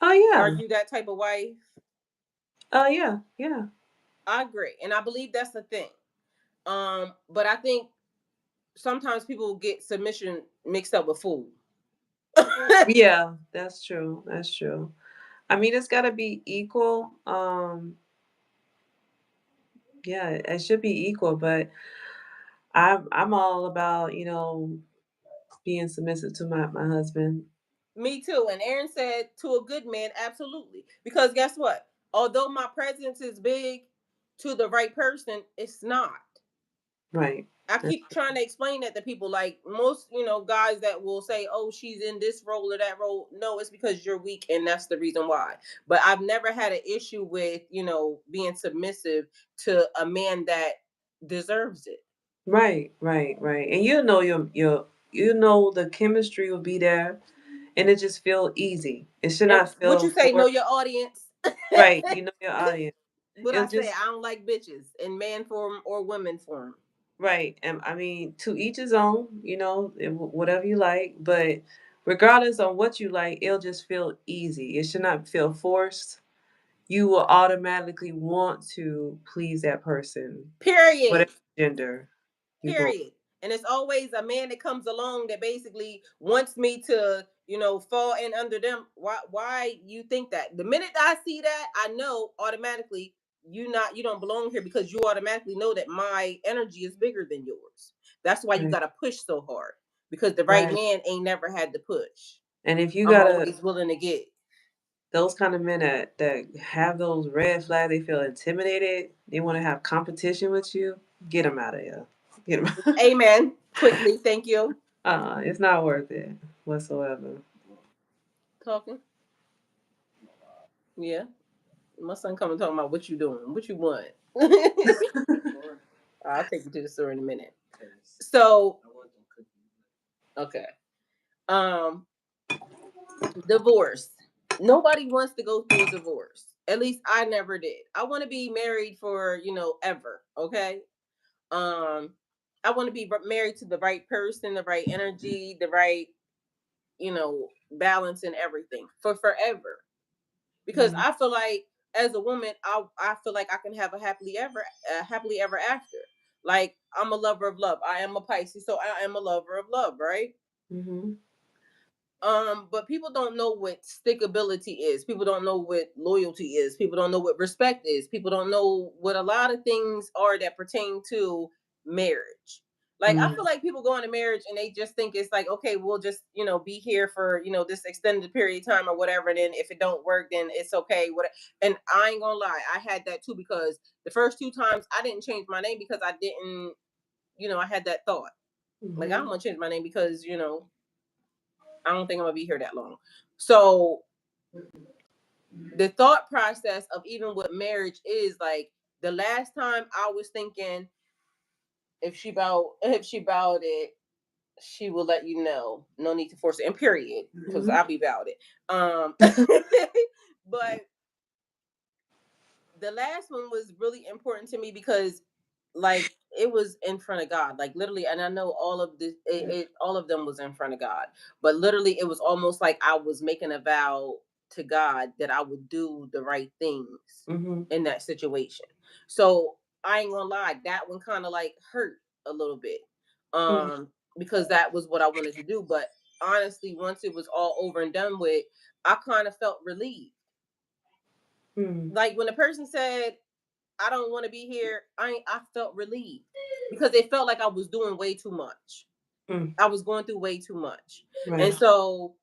Oh Are yeah. you that type of wife? Oh yeah. Yeah. I agree. And I believe that's the thing. But I think sometimes people get submission mixed up with food. Yeah. That's true. That's true. I mean, it's got to be equal. Yeah, it should be equal, but I'm all about being submissive to my husband. Me too. And Aaron said to a good man, absolutely. Because guess what? Although my presence is big, to the right person, it's not. Right. I That's keep trying to explain that to people. Like most, guys that will say, "Oh, she's in this role or that role." No, it's because you're weak, and that's the reason why. But I've never had an issue with being submissive to a man that deserves it. right, right, right. And you know the chemistry will be there and it just feel easy. It should And not what feel you say? Know forced. your audience. Right. You know your audience. What It'll I say? just I don't like bitches in man form or women form. right. And I mean, to each his own, whatever you like, but regardless on what you like, it'll just feel easy. It should not feel forced. You will automatically want to please that person, whatever Period. gender you go. Period. And it's always a man that comes along that basically wants me to, fall in under them. Why you think that? The minute I see that, I know automatically you don't belong here because you automatically know that my energy is bigger than yours. That's why you Right. gotta push so hard. Because the right Right. man ain't never had to push. And if you I'm gotta always willing to get. those kind of men that have those red flags, they feel intimidated. They want to have competition with you. Get them out of here. Get them. Amen. Quickly, thank you. It's not worth it whatsoever. Talking. Yeah. My son coming talking about what you doing, what you want. I'll take you to the store in a minute. So, okay. Um, divorce. Nobody wants to go through a divorce. At least I never did. I want to be married for, ever. Okay. Um, I want to be married to the right person, the right energy, the right, balance and everything for forever. Because Mhm. I feel like as a woman, I feel like I can have a happily ever after. Like I'm a lover of love. I am a Pisces, so I am a lover of love, right? Mhm. But people don't know what stickability is. People don't know what loyalty is. People don't know what respect is. People don't know what a lot of things are that pertain to marriage. Like I feel Mm. like people go into marriage and they just think it's like, okay, we'll just, be here for, this extended period of time or whatever. And then if it don't work, then it's okay. What and I ain't gonna lie, I had that too because the first two times I didn't change my name because I didn't, I had that thought. Like I don't Mhm. want to change my name because, I don't think I'm gonna be here that long. So the thought process of even what marriage is like the last time I was thinking if she bowed it, she will let you know. No need to force it. And period. Because Mhm. I'll be about it. But the last one was really important to me because like it was in front of God, like literally, and I know all of this, all of them was in front of God, but literally, it was almost like I was making a vow to God that I would do the right things Mhm. in that situation. So I ain't gonna lie, that one kind of like hurt a little bit, Mm. um, because that was what I wanted to do. But honestly, once it was all over and done with, I kind of felt relieved. Mm. Like when the person said, I don't want to be here, I felt relieved because it felt like I was doing way too much. Mm. I was going through way too much. And Right. so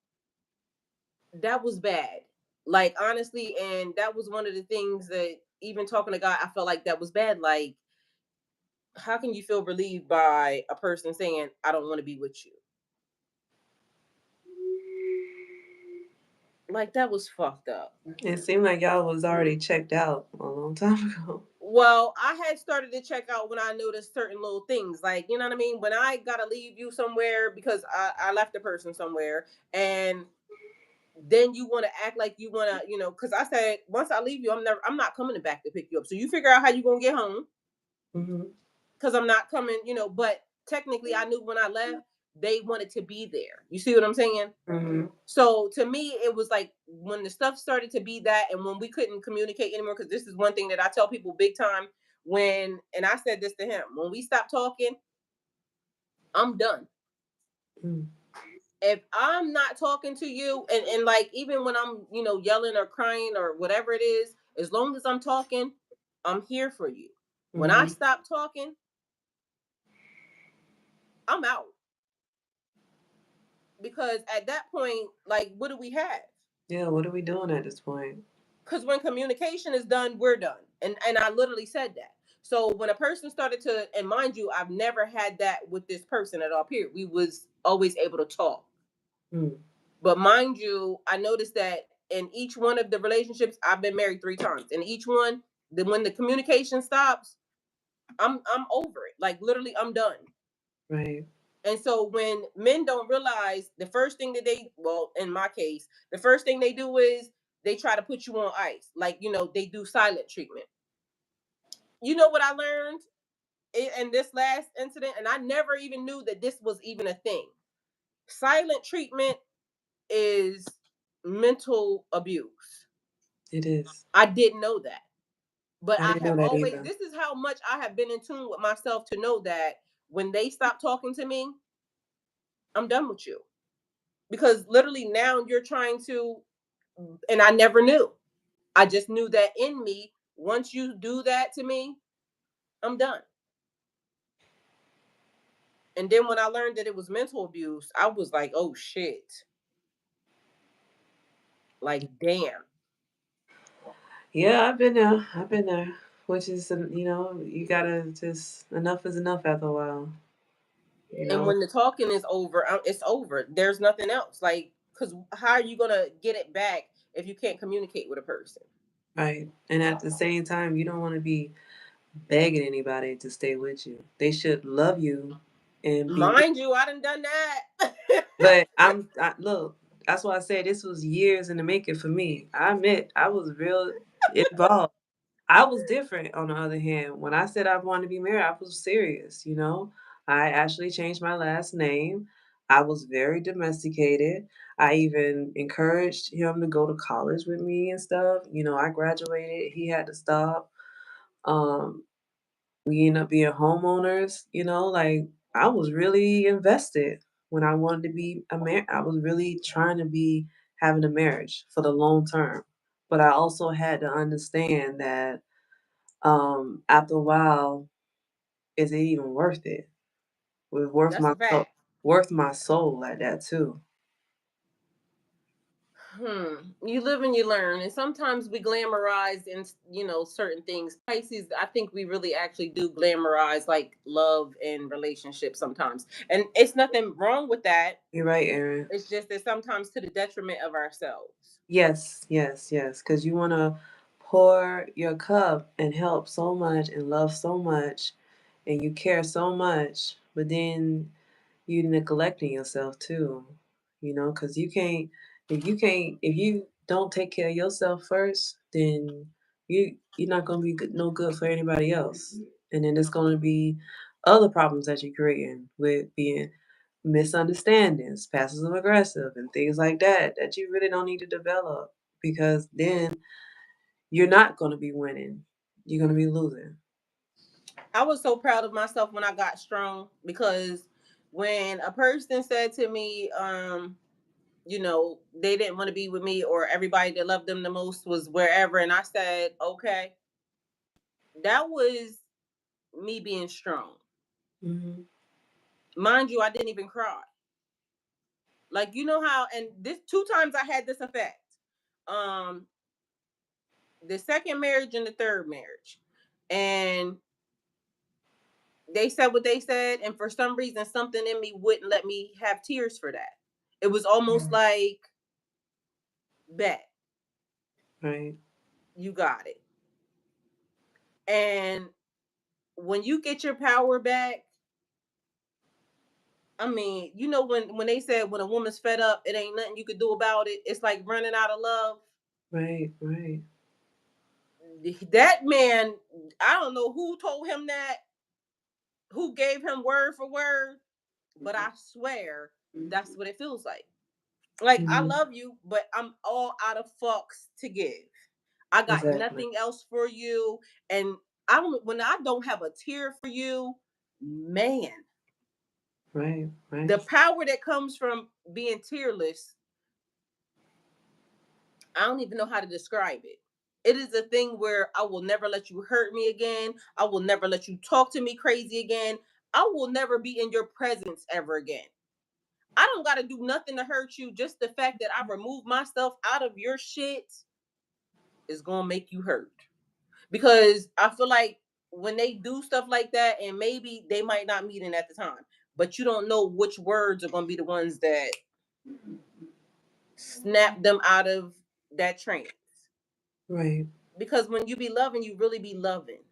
that was bad. Like honestly, and that was one of the things that even talking to God, I felt like that was bad. Like, how can you feel relieved by a person saying, I don't want to be with you? Like that was fucked up. It seemed like y'all was already checked out a long time ago. Well, I had started to check out when I noticed certain little things, like you know what I mean. When I gotta leave you somewhere because I left a person somewhere, and then you want to act like you want to, because I said once I leave you, I'm not coming back to pick you up. So you figure out how you gonna get home, Mhm. because I'm not coming, But technically, I knew when I left, they wanted to be there. You see what I'm saying? Mhm. So to me, it was like when the stuff started to be that, and when we couldn't communicate anymore, because this is one thing that I tell people big time. And I said this to him, when we stop talking, I'm done. Mm. If I'm not talking to you, and like even when I'm, yelling or crying or whatever it is, as long as I'm talking, I'm here for you. When I Mhm. stop talking, I'm out. Because at that point, like, what do we have? Yeah. What are we doing at this point? Because when communication is done, we're done. And I literally said that. So when a person started to, and mind you, I've never had that with this person at all. Period. We was always able to talk. Mm. But mind you, I noticed that in each one of the relationships, I've been married 3 times. And each one, when the communication stops, I'm over it. Like literally, I'm done. Right. And so when men don't realize, the first thing that well, in my case, the first thing they do is they try to put you on ice. Like, they do silent treatment. You know what I learned in this last incident? And I never even knew that this was even a thing. Silent treatment is mental abuse. It is. I didn't know that. But I I didn't know have that always, either. this is how much I have been in tune with myself to know that when they stop talking to me, I'm done with you. Because literally now you're trying to, and I never knew. I just knew that in me, once you do that to me, I'm done. And then when I learned that it was mental abuse, I was like, oh shit. Like, damn. Yeah, I've been there. I've been there. Which is, you gotta just enough is enough after a while. You And know. when the talking is over, it's over. There's nothing else. Like, because how are you going to get it back if you can't communicate with a person? Right. And at the same time, you don't want to be begging anybody to stay with you. They should love you and be with Mind you, I done that. But look, that's why I said this was years in the making for me. I admit I was real involved. I was different on the other hand. When I said I wanted to be married, I was serious, you know. I actually changed my last name. I was very domesticated. I even encouraged him to go to college with me and stuff. You know, I graduated, he had to stop. Um, we ended up being homeowners, you know, like I was really invested when I wanted to be a man. I was really trying to be having a marriage for the long term. But I also had to understand that after a while, is it even worth it? Was it That's a fact. worth my soul like that too? You live and you learn, and sometimes we glamorize in certain things. Pisces, I think we really actually do glamorize like love and relationships sometimes, and it's nothing wrong with that. You're right, Aaron. It's just that sometimes to the detriment of ourselves. Yes, yes, yes. Because you want to pour your cup and help so much and love so much and you care so much, but then you neglecting yourself too, you know, because if you don't take care of yourself first, then you're not gonna be good, no good for anybody else, and then it's gonna be other problems that you're creating with being misunderstandings, passive aggressive, and things like that that you really don't need to develop because then you're not gonna be winning, you're gonna be losing. I was so proud of myself when I got strong because when a person said to me, they didn't want to be with me or everybody that loved them the most was wherever, and I said, okay, that was me being strong. Hmm. Mind you, I didn't even cry. Like you know how, and this two times I had this effect. Um, the second marriage and the third marriage, and they said what they said, and for some reason, something in me wouldn't let me have tears for that. It was almost like, bet Right, you got it. And when you get your power back, I mean, when they said when a woman's fed up, it ain't nothing you could do about it. It's like running out of love. right, right. That man, I don't know who told him that, who gave him word for word, but I swear that's what it feels like. Like I Hmm. love you, but I'm all out of fucks to give. I got Exactly. nothing else for you, and I don't. When I don't have a tear for you, man, Right, the right, power that comes from being tearless, I don't even know how to describe it. It is a thing where I will never let you hurt me again. I will never let you talk to me crazy again. I will never be in your presence ever again. I don't got to do nothing to hurt you. Just the fact that I remove myself out of your shit is going to make you hurt. Because I feel like when they do stuff like that, and maybe they might not meet in at the time, but you don't know which words are going to be the ones that snap them out of that trance. right, Because when you be loving, you really be loving.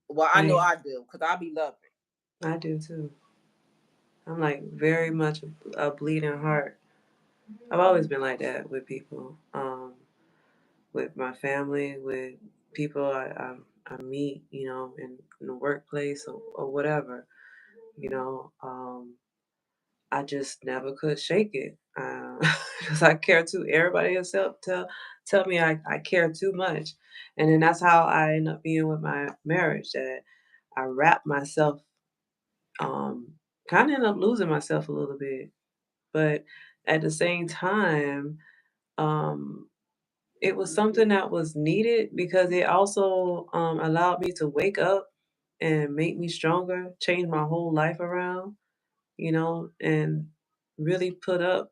Well, I know right. I do, because I be loving. I do too. I'm like very much a bleeding heart. I've always been like that with people, with my family, with people I meet, you know, in the workplace or whatever, you know. I just never could shake it because I care too. Everybody else tell me I care too much, and then that's how I end up being with my marriage. That I wrap myself, um, kind of end up losing myself a little bit, but at the same time, um, it was something that was needed because it also allowed me to wake up and make me stronger, change my whole life around, you know, and really put up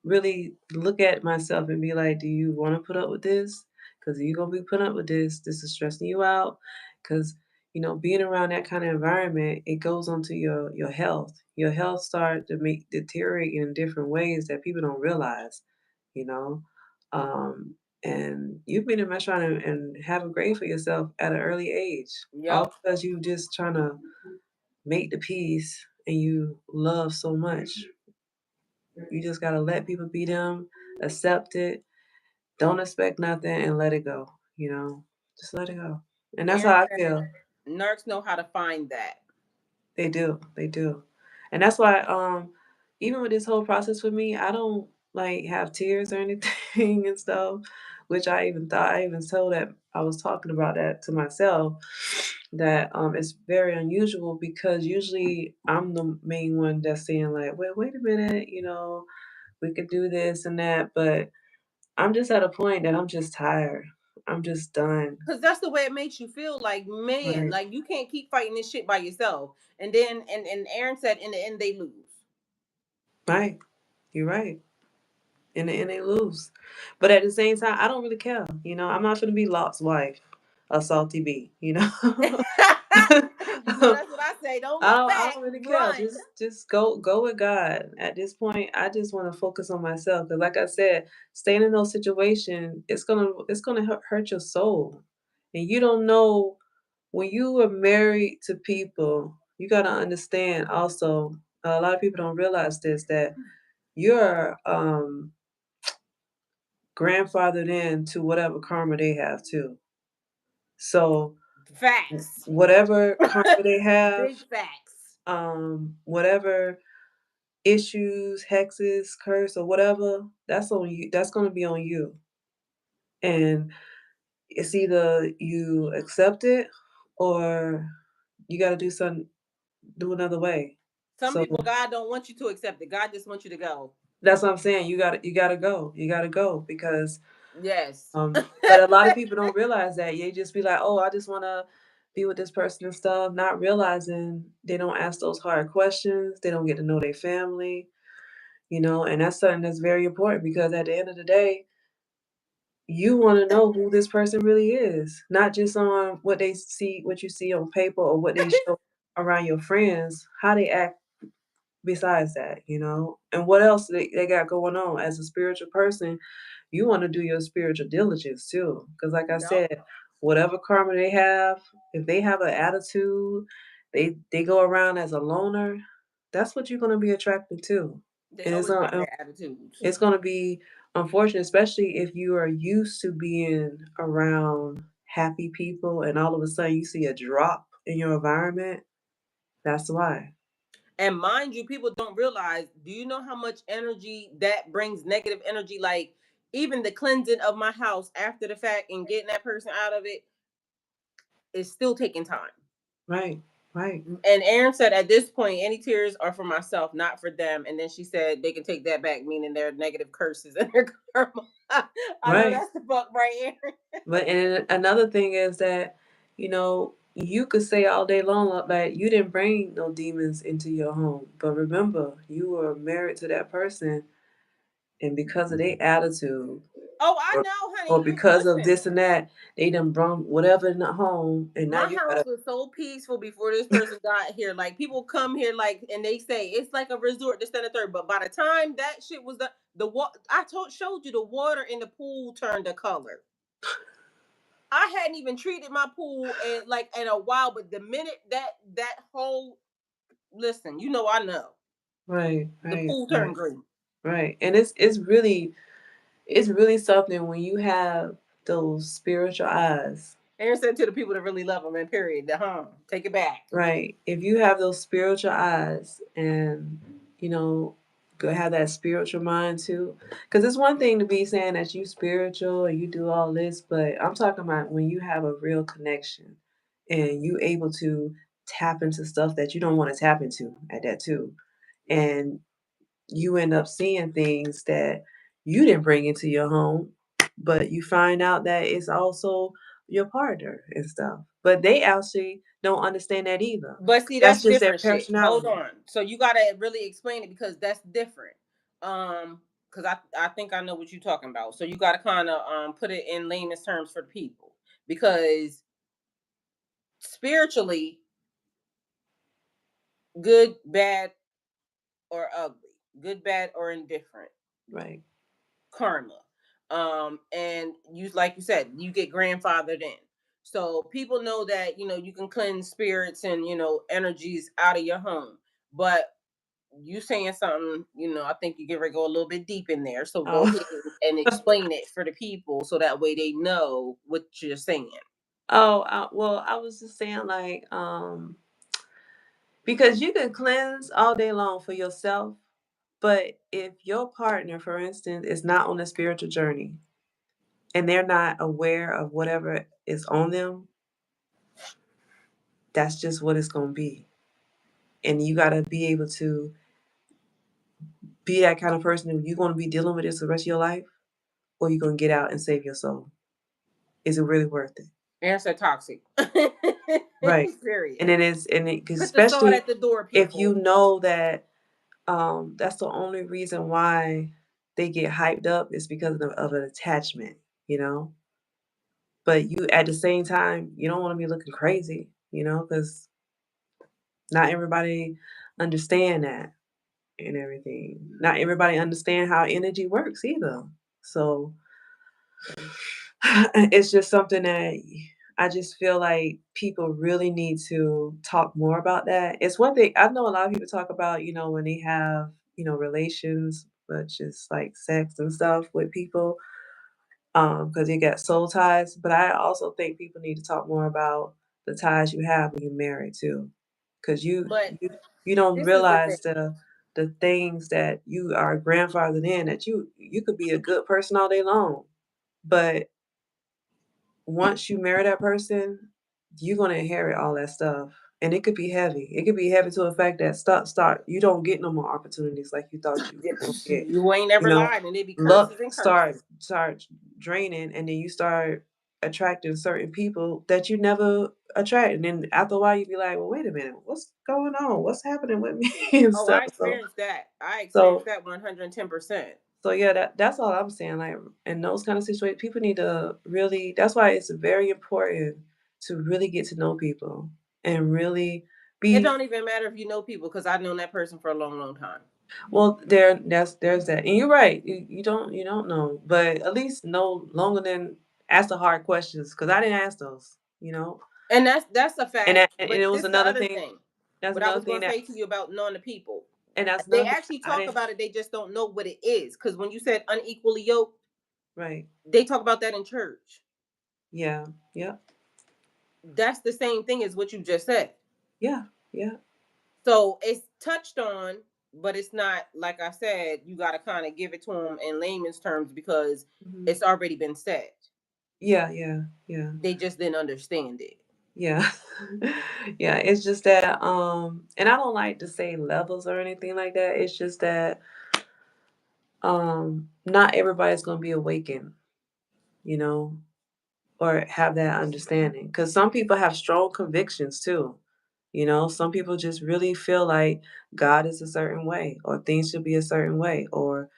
really look at myself and be like, do you want to put up with this? Because you're going to be putting up with this is stressing you out. Because, you know, being around that kind of environment, it goes onto your health. Your health start to make deteriorate in different ways that people don't realize, you know. Um, and you've been in my trying to and have a grade for yourself at an early age, all Yep. because you just trying to make the peace and you love so much. You just gotta let people be them, accept it, don't expect nothing, and let it go, you know? Just let it go. And that's Aaron how I said feel. narcs know how to find that. They do. They do. And that's why even with this whole process with me, I don't like have tears or anything and stuff, which I even thought I even told that I was talking about that to myself that it's very unusual because usually I'm the main one that's saying like, wait a minute, we could do this and that, but I'm just at a point that I'm just tired. I'm just done. Cause that's the way it makes you feel. Like, man, Right. like you can't keep fighting this shit by yourself. And then and Aaron said in the end they lose. Right. You're right. In the end they lose. But at the same time, I don't really care. I'm not gonna be Lot's wife, a salty bee. You know that's what I say. Don't look I back, don't really care. run. Just go with God. At this point, I just want to focus on myself. Because like I said, staying in those situations, it's gonna hurt your soul. And you don't know when you are married to people, you gotta understand also, a lot of people don't realize this, that you're grandfathered in to whatever karma they have too. So Facts. whatever karma they have, Big facts. whatever issues, hexes, curse, or whatever, that's on you. That's gonna be on you. And it's either you accept it or you gotta do another way. Some So people God don't want you to accept it. God just wants you to go. that's what I'm saying. You gotta go. You gotta go because Yes. but a lot of people don't realize that. They just be like, oh, I just wanna be with this person and stuff, not realizing they don't ask those hard questions. They don't get to know their family, and that's something that's very important because at the end of the day, you want to know who this person really is, not just on what you see on paper or what they show around your friends, how they act besides that, and what else they got going on as a spiritual person. You want to do your spiritual diligence too. Because, like I Yep. said, whatever karma they have, if they have an attitude, they go around as a loner, that's what you're going to be attracted to. They And always got their attitudes. it's going to be unfortunate, especially if you are used to being around happy people and all of a sudden you see a drop in your environment. That's why. And mind you, people don't realize, do you know how much energy that brings, negative energy? Like, even the cleansing of my house after the fact and getting that person out of it is still taking time. Right, right, And Aaron said, at this point, any tears are for myself, not for them. And then she said they can take that back, meaning their negative curses and their karma. I know right. that's the fuck, right, Aaron? But and another thing is that, you could say all day long like you didn't bring no demons into your home. But remember, you were married to that person and because of their attitude Oh, I or know, or honey. because of Listen, this and that, they done brought whatever in the home and now my you house gotta was so peaceful before this person got here. Like, people come here, like, and they say it's like a resort, this, that, and the third. But by the time that shit was done, I showed you the water in the pool turned the color. I hadn't even treated my pool in a while, but the minute that whole listen, I know right, the right, pool right, turned green. right. And it's really something when you have those spiritual eyes. Aaron said to the people that really love him, and period. Take it back. Right. If you have those spiritual eyes and, you know, go have that spiritual mind too. Because it's one thing to be saying that you spiritual and you do all this, but I'm talking about when you have a real connection and you able to tap into stuff that you don't want to tap into at that too. And you end up seeing things that you didn't bring into your home, but you find out that it's also your partner and stuff. But they actually don't understand that either. But see, That's that's just their different shit. Hold personality. on. So you gotta really explain it because that's different. Because I think I know what you're talking about. So you gotta kind of put it in layman's terms for the people because spiritually, good, bad, or ugly, good, bad, or indifferent, Right. karma. And you, like you said, you get grandfathered in. So people know that you can cleanse spirits and energies out of your home, but you saying something, I think you get ready to go a little bit deep in there. So go Oh, ahead and explain it for the people so that way they know what you're saying. Oh, well, I was just saying, like, because you can cleanse all day long for yourself, but if your partner, for instance, is not on a spiritual journey and they're not aware of whatever is on them, that's just what it's going to be. And you got to be able to be that kind of person who you're going to be dealing with this the rest of your life, or you're going to get out and save your soul. Is it really worth it? Answer toxic. Right. Period. And it is, and it, 'cause Put the sword especially at the door, if you people. know that that's the only reason why they get hyped up is because of an attachment, you know? But you at the same time, you don't wanna be looking crazy, because not everybody understand that and everything. Not everybody understand how energy works either. So, it's just something that I just feel like people really need to talk more about that. It's one thing I know a lot of people talk about, when they have, relations, but just like sex and stuff with people, because you got soul ties. But I also think people need to talk more about the ties you have when you're married too, because But you don't this is the thing. realize the things that you are grandfathered in, that you could be a good person all day long, but once you marry that person, you're gonna inherit all that stuff, and it could be heavy. It could be heavy to the fact that start you don't get no more opportunities like you thought you were gonna get. You ain't You never know, lied, and it be luck curses and start curses. start draining, and then you start attracting certain people that you never attract, and then after a while you be like, well, wait a minute, what's going on? What's happening with me and Oh, stuff. I experienced that. I experienced So that 110%. so yeah, that's all I'm saying. Like in those kind of situations, people need to really. That's why it's very important to really get to know people and really It be don't even matter if you know people because I've known that person for a long, long time. well. There's that, and you're right. You don't know, but at least know longer than ask the hard questions because I didn't ask those. And that's a And fact. and But it was this is the another other thing. thing. That's What I another was thing going to that say to you about knowing the people. and that's They another thing actually I talk didn't. about it. They just don't know what it is. Because when you said unequally yoked, Right. they talk about that in church. Yeah. Yeah. That's the same thing as what you just said. Yeah. Yeah. So it's touched on, but it's not, like I said, you got to kind of give it to them in layman's terms because Mhm. it's already been said. Yeah. Yeah. Yeah. They just didn't understand it. Yeah. Yeah, it's just that, and I don't like to say levels or anything like that. It's just that, not everybody's gonna be awakened, you know, or have that understanding. Because some people have strong convictions too. Some people just really feel like God is a certain way, or things should be a certain way, or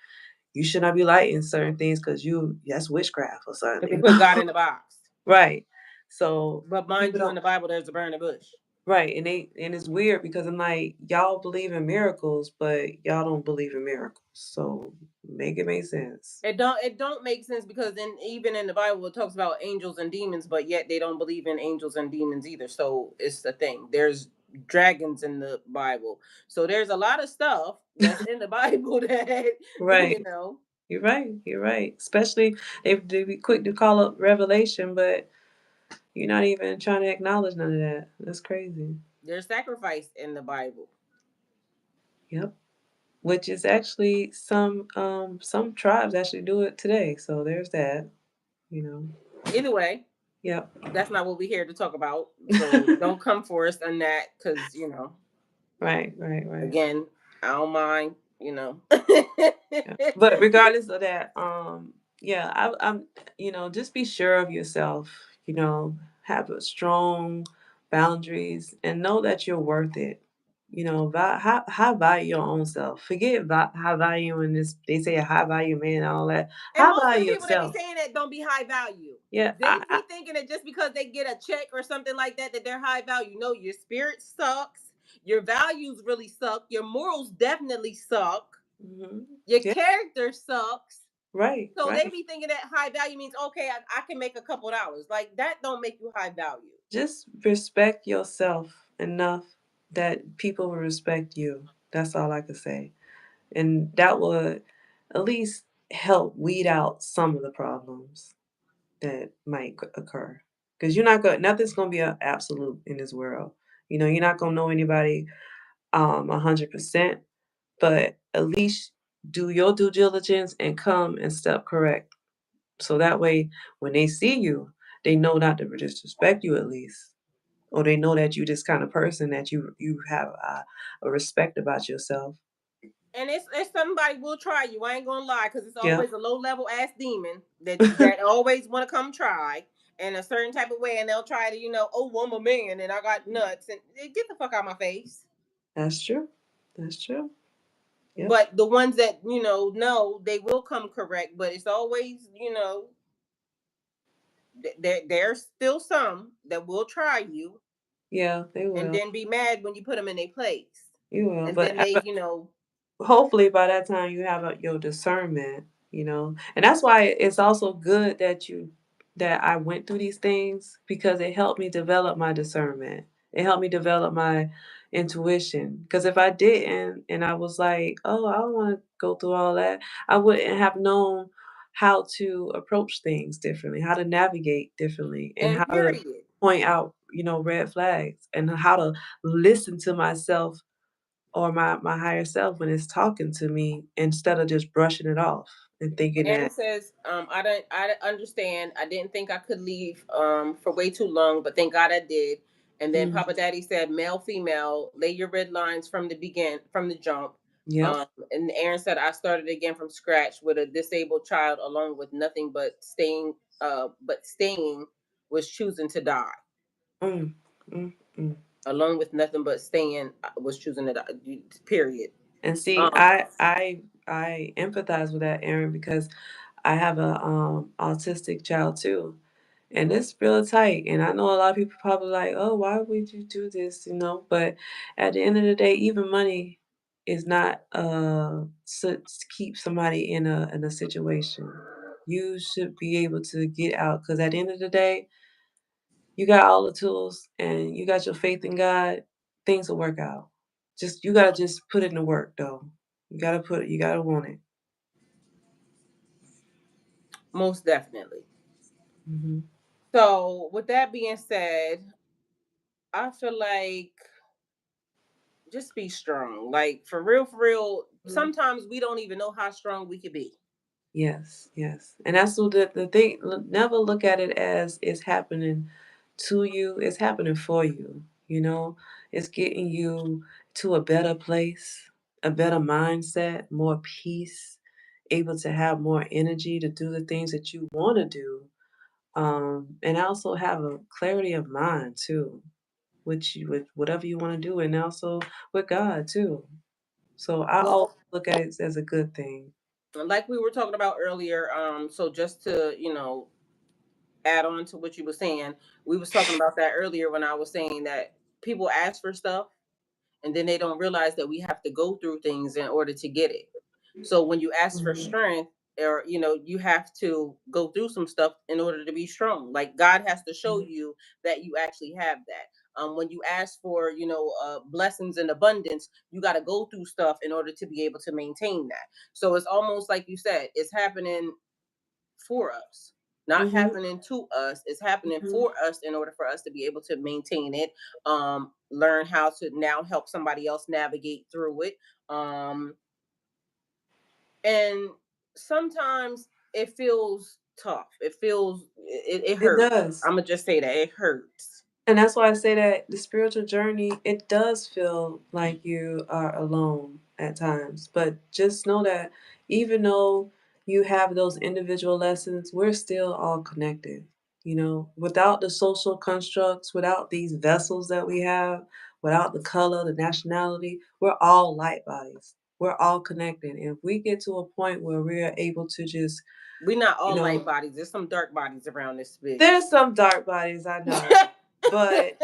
you should not be lighting certain things because that's witchcraft or If they something. put God in the box. Right. So But mind people you, in don't. the Bible, there's a burning bush. Right, and it's weird because I'm like, y'all believe in miracles, but y'all don't believe in miracles. So make it make sense. It don't make sense because then even in the Bible it talks about angels and demons, but yet they don't believe in angels and demons either. So it's the thing. There's dragons in the Bible. So there's a lot of stuff that's in the Bible that Right. you know. You're right. You're right. Especially they be quick to call up revelation, but you're not even trying to acknowledge none of that. That's crazy. There's sacrifice in the Bible. Yep. Which is actually some tribes actually do it today. So there's that, you know. Either way, Yep. that's not what we're here to talk about. So don't come for us on that because Right, right, right. again, I don't mind. Yeah. But regardless of that, yeah, just be sure of yourself, have a strong boundaries and know that you're worth it. High value your own self. Forget about high value in this, they say a high value man and all that. And High most of the value people that be yourself. saying that don't be high value. Yeah, They be thinking that just because they get a check or something like that, that they're high value. No, your spirit sucks. Your values really suck. Your morals definitely suck. mhm. Your Yeah, character sucks. right, So they right. be thinking that high value means okay, I can make a couple dollars. Like that don't make you high value. Just respect yourself enough that people will respect you. That's all I can say. And that would at least help weed out some of the problems that might occur. because you're not going. Nothing's gonna be an absolute in this world. You're not gonna know anybody 100%, but at least do your due diligence and come and step correct. So that way, when they see you, they know not to disrespect you at least, or they know that you this kind of person that you have a respect about yourself. And it's somebody will try you. I ain't gonna lie, because it's Yeah, always a low level ass demon that always want to come try in a certain type of way, and they'll try to, oh, I'm a man and I got nuts, and get the fuck out of my face. that's true. That's true. Yep. But the ones that know, they will come correct. But it's always, there's still some that will try you, Yeah, they and will. then be mad when you put them in their place, You will. and then they, Hopefully by that time you have your discernment, and that's why it's also good that I went through these things, because it helped me develop my discernment. It helped me develop my intuition, because if I didn't and I was like, oh, I don't want to go through all that, I wouldn't have known how to approach things differently, how to navigate differently, and and how to period. point out red flags, and how to listen to myself or my higher self when it's talking to me, instead of just brushing it off and thinking Aaron that, says, I understand. I didn't think I could leave for way too long, but thank God I did. And then mm, Papa Daddy said, male, female, lay your red lines from the jump. yep, And Aaron said, I started again from scratch with a disabled child, along with nothing but staying was choosing to die. mm, mm, mm. Along with nothing but staying was choosing to die. Period. And see, Um, I empathize with that, Aaron, because I have a autistic child too, and it's real tight. And I know a lot of people probably like, oh, why would you do this, But at the end of the day, even money is not to keep somebody in a situation. You should be able to get out, because at the end of the day, you got all the tools and you got your faith in God, things will work out. You gotta just put in the work though. You gotta want it. Most definitely. Hmm. So, with that being said, I feel like just be strong. Like for real, for real. Sometimes we don't even know how strong we could be. Yes, yes. And that's what the thing. Never look at it as it's happening to you. It's happening for you. It's getting you to a better place, a better mindset, more peace, able to have more energy to do the things that you want to do. And also have a clarity of mind too, with whatever you want to do, and also with God too. So I always Well, look at it as a good thing. like we were talking about earlier, so just to add on to what you were saying, we was talking about that earlier when I was saying that people ask for stuff and then they don't realize that we have to go through things in order to get it. So when you ask for Mhm. strength, or you have to go through some stuff in order to be strong. Like God has to show Mhm. you that you actually have that. When you ask for blessings and abundance, you got to go through stuff in order to be able to maintain that. So it's almost like you said, it's happening for us, not Mhm. happening to us. It's happening Mhm. for us in order for us to be able to maintain it, learn how to now help somebody else navigate through it. And sometimes it feels tough. It It hurts. does. I'm gonna just say that it hurts. And that's why I say that the spiritual journey, it does feel like you are alone at times. But just know that even though you have those individual lessons, we're still all connected. Without the social constructs, without these vessels that we have, without the color, the nationality, we're all light bodies. We're all connected. And if we get to a point where we're able to just, We're not you all light know, bodies. There's some dark bodies around this bitch. there's some dark bodies, I know. But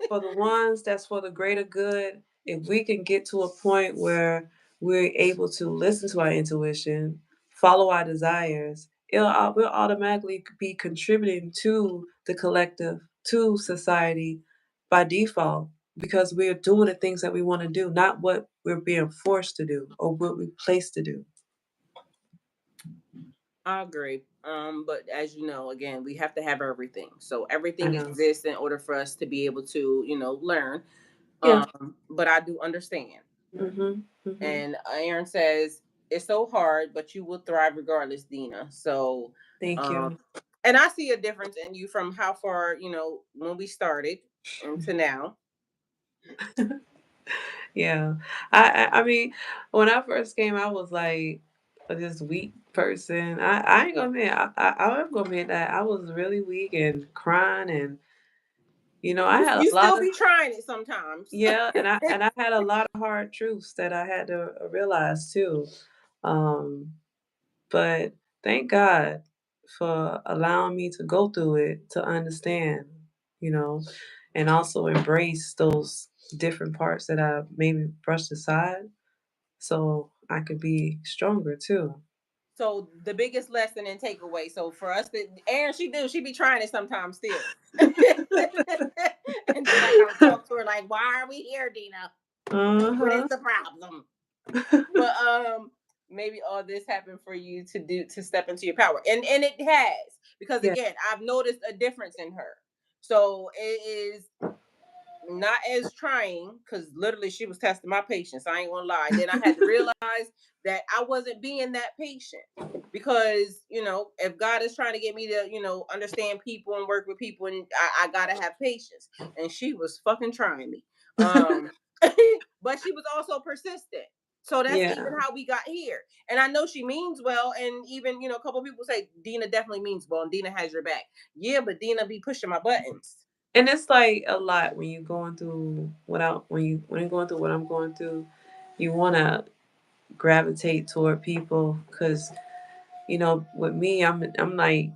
for the ones that's for the greater good, if we can get to a point where we're able to listen to our intuition, follow our desires, we'll automatically be contributing to the collective, to society by default, because we're doing the things that we want to do, not what we're being forced to do or what we're placed to do. I agree. But as you know, again, we have to have everything. So I everything know. exists in order for us to be able to, learn. Yeah. But I do understand. Mhm. Mhm. And Aaron says it's so hard, but you will thrive regardless, Dina. So, Thank um, you. and I see a difference in you from how far when we started to now. Yeah. I mean, when I first came, I was like this weak person. I ain't gonna admit. I am gonna admit that I was really weak and crying, and I You had a you lot still of. be trying it sometimes. Yeah, and I had a lot of hard truths that I had to realize too. Um, but thank God for allowing me to go through it to understand, you know, and also embrace those different parts that I maybe brushed aside so I could be stronger too. So the biggest lesson and takeaway. So for us, that Aaron, she be trying it sometimes still. And then I come talk to her like, "Why are we here, Dina? What is Uh-huh. the problem?" But maybe all this happened for you to step into your power, and it has, because Yeah. again, I've noticed a difference in her. So it is not as trying, because literally she was testing my patience. I ain't gonna lie. Then I had to realize that I wasn't being that patient, because if God is trying to get me to understand people and work with people, and I gotta have patience. And she was fucking trying me. Um, but she was also persistent. So that's even Yeah. how we got here. And I know she means well. And even a couple of people say Dina definitely means well, and Dina has your back. Yeah, but Dina be pushing my buttons. And it's like a lot when you're going through when you're going through what I'm going through, you want to gravitate toward people cuz with me I'm like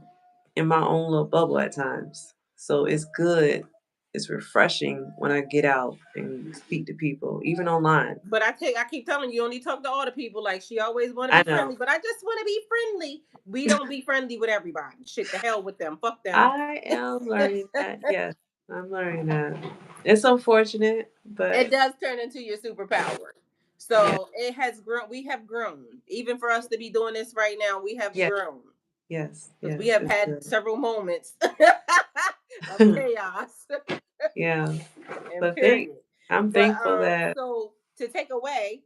in my own little bubble at times. So it's good. It's refreshing when I get out and speak to people, even online. But I keep telling you, only talk to all the people. Like, she always want to I be know. friendly, but I just want to be friendly. We don't be friendly with everybody. Shit, the hell with them. Fuck them. I am learning that. Yes, I'm learning that. It's unfortunate, It but does turn into your superpower. yeah, So it has grown. We have grown. Even for us to be doing this right now, we have yeah, grown, yes, because we yes, have it's had good. several moments of chaos Yeah, and but period. I'm But thankful that. so to take away,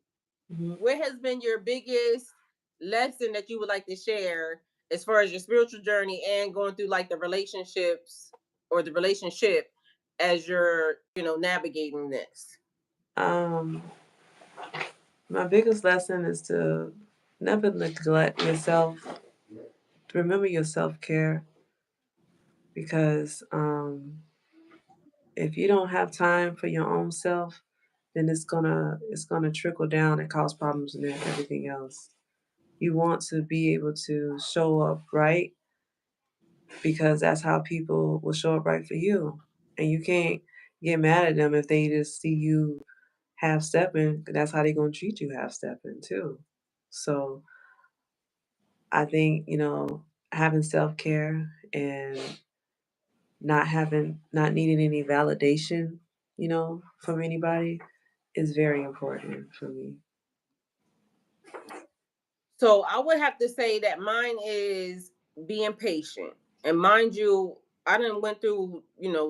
Mhm. what has been your biggest lesson that you would like to share as far as your spiritual journey and going through like the relationships or the relationship as you're navigating this? um, my biggest lesson is to never neglect yourself. To remember your self care because if you don't have time for your own self, then it's gonna trickle down and cause problems and everything else. You want to be able to show up right because that's how people will show up right for you. And you can't get mad at them if they just see you half stepping. That's how they're gonna treat you half stepping too. So I think, having self care and not needing any validation, from anybody is very important for me. So I would have to say that mine is being patient. And mind you, I done went through,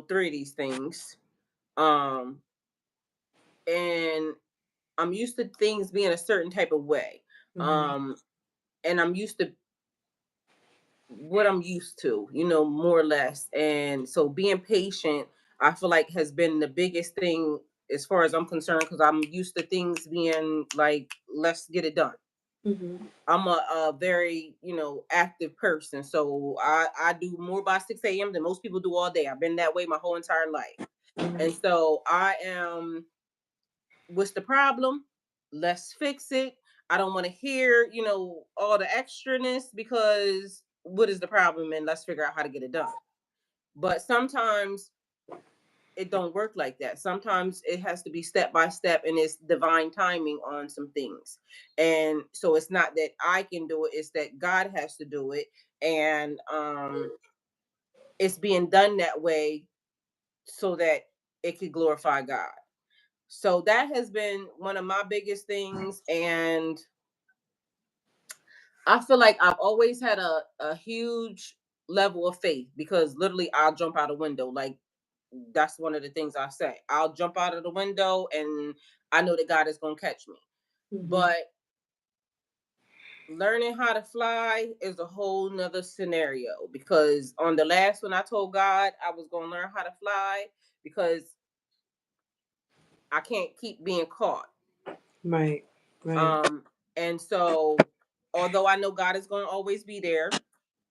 three of these things. Um, and I'm used to things being a certain type of way. Mhm. Um, and I'm used to what I'm used to, more or less. And so being patient, I feel like has been the biggest thing as far as I'm concerned, because I'm used to things being like, let's get it done. Mhm. I'm a very, active person. So I do more by 6 a.m. than most people do all day. I've been that way my whole entire life. And Mhm. so I am, what's the problem? Let's fix it. I don't want to hear, all the extraness, because what is the problem? And let's figure out how to get it done. But sometimes it don't work like that. Sometimes it has to be step by step, and it's divine timing on some things. And so it's not that I can do it, it's that God has to do it. And it's being done that way so that it could glorify God. So that has been one of my biggest things. And I feel like I've always had a huge level of faith because literally I'll jump out a window. Like that's one of the things I say. I'll jump out of the window and I know that God is gonna catch me. Mhm. But learning how to fly is a whole nother scenario because on the last one I told God I was gonna learn how to fly because I can't keep being caught. Right. Right. Um and so although I know God is gonna always be there,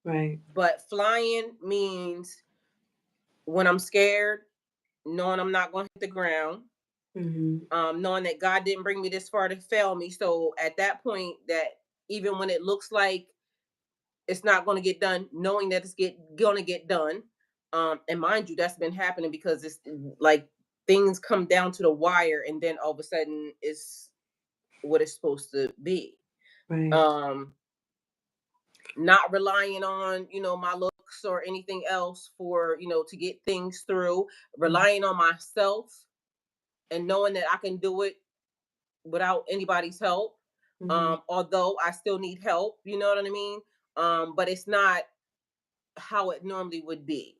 Right. but flying means when I'm scared, knowing I'm not gonna hit the ground, Mhm. knowing that God didn't bring me this far to fail me. So at that point that even when it looks like it's not going to get done, knowing that going to get done. And mind you, that's been happening because it's like things come down to the wire, and then all of a sudden, it's what it's supposed to be. Right. Um, not relying on my looks or anything else for to get things through. Mhm. Relying on myself and knowing that I can do it without anybody's help. Mhm. Although I still need help, you know what I mean. But it's not how it normally would be.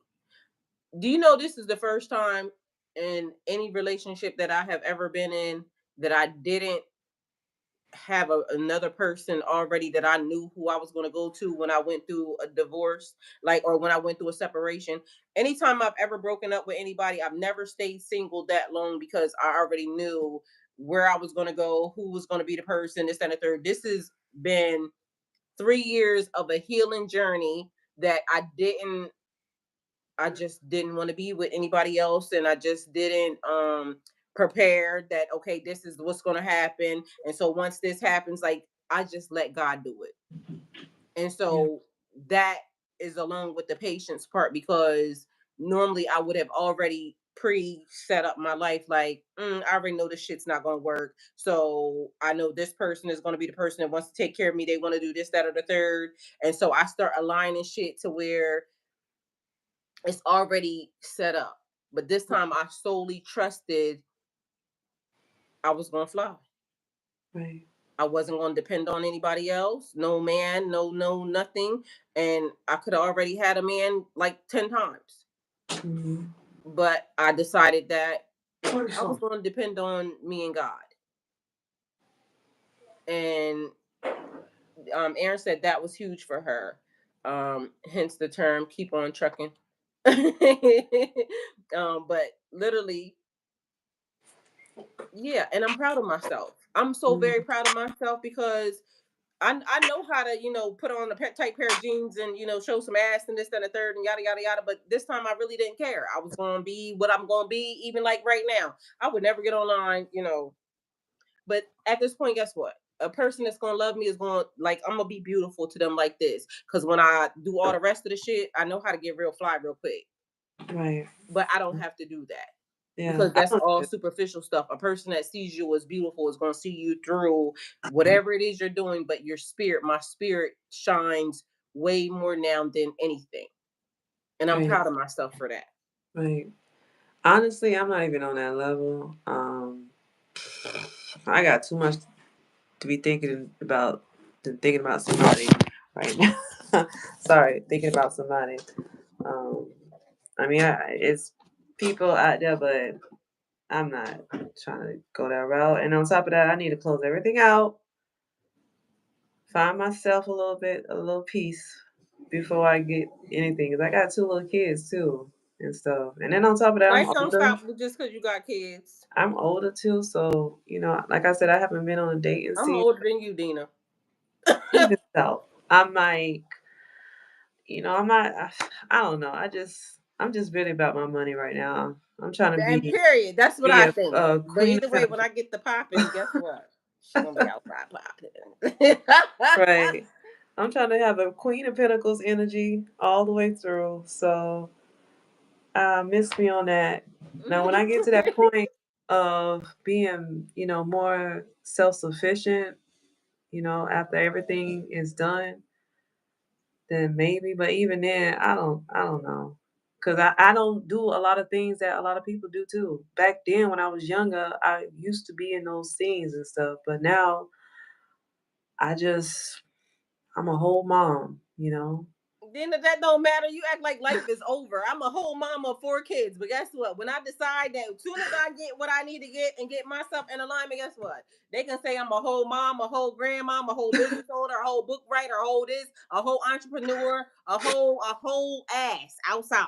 Do you know this is the first time in any relationship that I have ever been in that I didn't have another person already that I knew who I was going to go to when I went through a divorce, like, or when I went through a separation. Anytime I've ever broken up with anybody, I've never stayed single that long because I already knew where I was going to go, who was going to be the person, this and the third. This has been 3 years of a healing journey that I just didn't want to be with anybody else, and I just didn't prepare that okay, this is what's going to happen. And so once this happens, like I just let God do it. And Yeah. so that is along with the patience part because normally I would have already pre set up my life like I already know this shit's not going to work, so I know this person is going to be the person that wants to take care of me, they want to do this, that, or the third. And so I start aligning shit to where it's already set up. But this time I solely trusted I was gonna fly. Right. I wasn't gonna depend on anybody else, no man, no nothing. And I could have already had a man like 10 times. Mhm. But I decided that Turn this I was on. gonna depend on me and God. And Aaron said that was huge for her. Hence the term keep on trucking. But literally yeah, and I'm proud of myself. I'm so very Mhm. proud of myself because I know how to put on a tight pair of jeans and show some ass and this and the third and yada yada yada. But this time I really didn't care. I was gonna be what I'm gonna be. Even like right now, I would never get online, But at this point, guess what? A person that's gonna love me is going like I'm gonna be beautiful to them like this. Cause when I do all the rest of the shit, I know how to get real fly real quick. Right. But I don't have to do that Yeah. because I that's don't all do superficial stuff. A person that sees you as beautiful is going to see you through whatever it is you're doing, but my spirit shines way more now than anything. And I'm right. proud of myself for that. Right. Honestly, I'm not even on that level. I got too much to be thinking about somebody right now. Sorry, thinking about somebody. Um, I mean, it's people out there, but I'm not trying to go that route. And on top of that, I need to close everything out, find myself a little peace before I get anything. Cause I got two little kids too and stuff. And then on top of that, I'm Life don't older. stop just because you got kids. I'm older too, so like I said, I haven't been on a dating I'm scene. older than you, Dina. Even so, I'm like, I'm not. I don't know. I'm just really about my money right now. I'm trying to And period. That's what be I a, think. a But queen either of way, when pentacles. I get the popping, guess what? She gonna be outside popping. Right. I'm trying to have a Queen of Pentacles energy all the way through. So miss me on that. Now, when I get to that point of being, more self sufficient, after everything is done, then maybe. But even then, I don't know. Cause I don't do a lot of things that a lot of people do too. Back then, when I was younger, I used to be in those scenes and stuff. But now, I just I'm a whole mom, you know. Then that don't matter. You act like life is over. I'm a whole mama of 4 kids, but guess what? When I decide that as soon as I get what I need to get and get myself in alignment, guess what? They can say I'm a whole mom, a whole grandmom, a whole business owner, a whole book writer, a whole this, a whole entrepreneur, a whole ass outside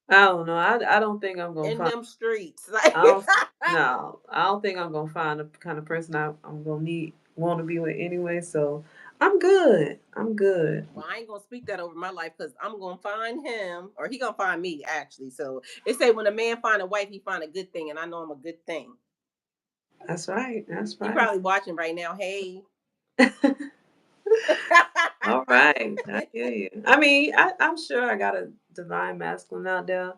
I don't know. I don't think I'm gonna in find. them streets. Like, I don't. No, I don't think I'm gonna find the kind of person I'm gonna want to be with anyway. So I'm good. I'm good. well, I ain't gonna speak that over my life because I'm gonna find him or he gonna find me actually. So it say when a man find a wife, he find a good thing, and I know I'm a good thing. That's right. That's He right. probably watching right now. Hey. All right. I hear you. I mean, I'm sure I got a divine masculine out there,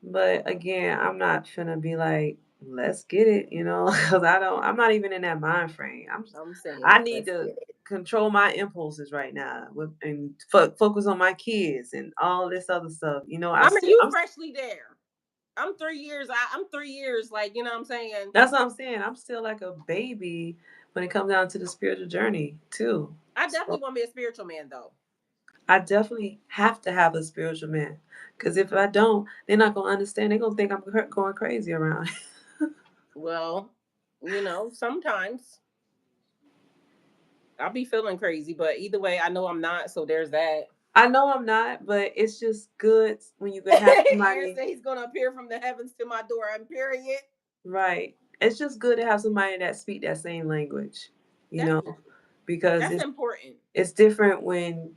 but again, I'm not finna be like, let's get it, you know, because I'm not even in that mind frame. I'm saying, I need let's to get it. control my impulses right now and focus on my kids and all this other stuff. You know, I mean, you freshly there. I'm 3 years. Like, you know what I'm saying? that's what I'm saying. I'm still like a baby when it comes down to the spiritual journey too. I So definitely want to be a spiritual man, though. I definitely have to have a spiritual man because if I don't, they're not gonna understand. They're gonna think I'm going crazy around. Well, sometimes I'll be feeling crazy, but either way, I know I'm not. So there's that. I know I'm not, but it's just good when you can have Aaron somebody said he's gonna appear from the heavens to my door. I'm period. right. It's just good to have somebody that speak that same language, you know, Definitely, because that's important. it's different when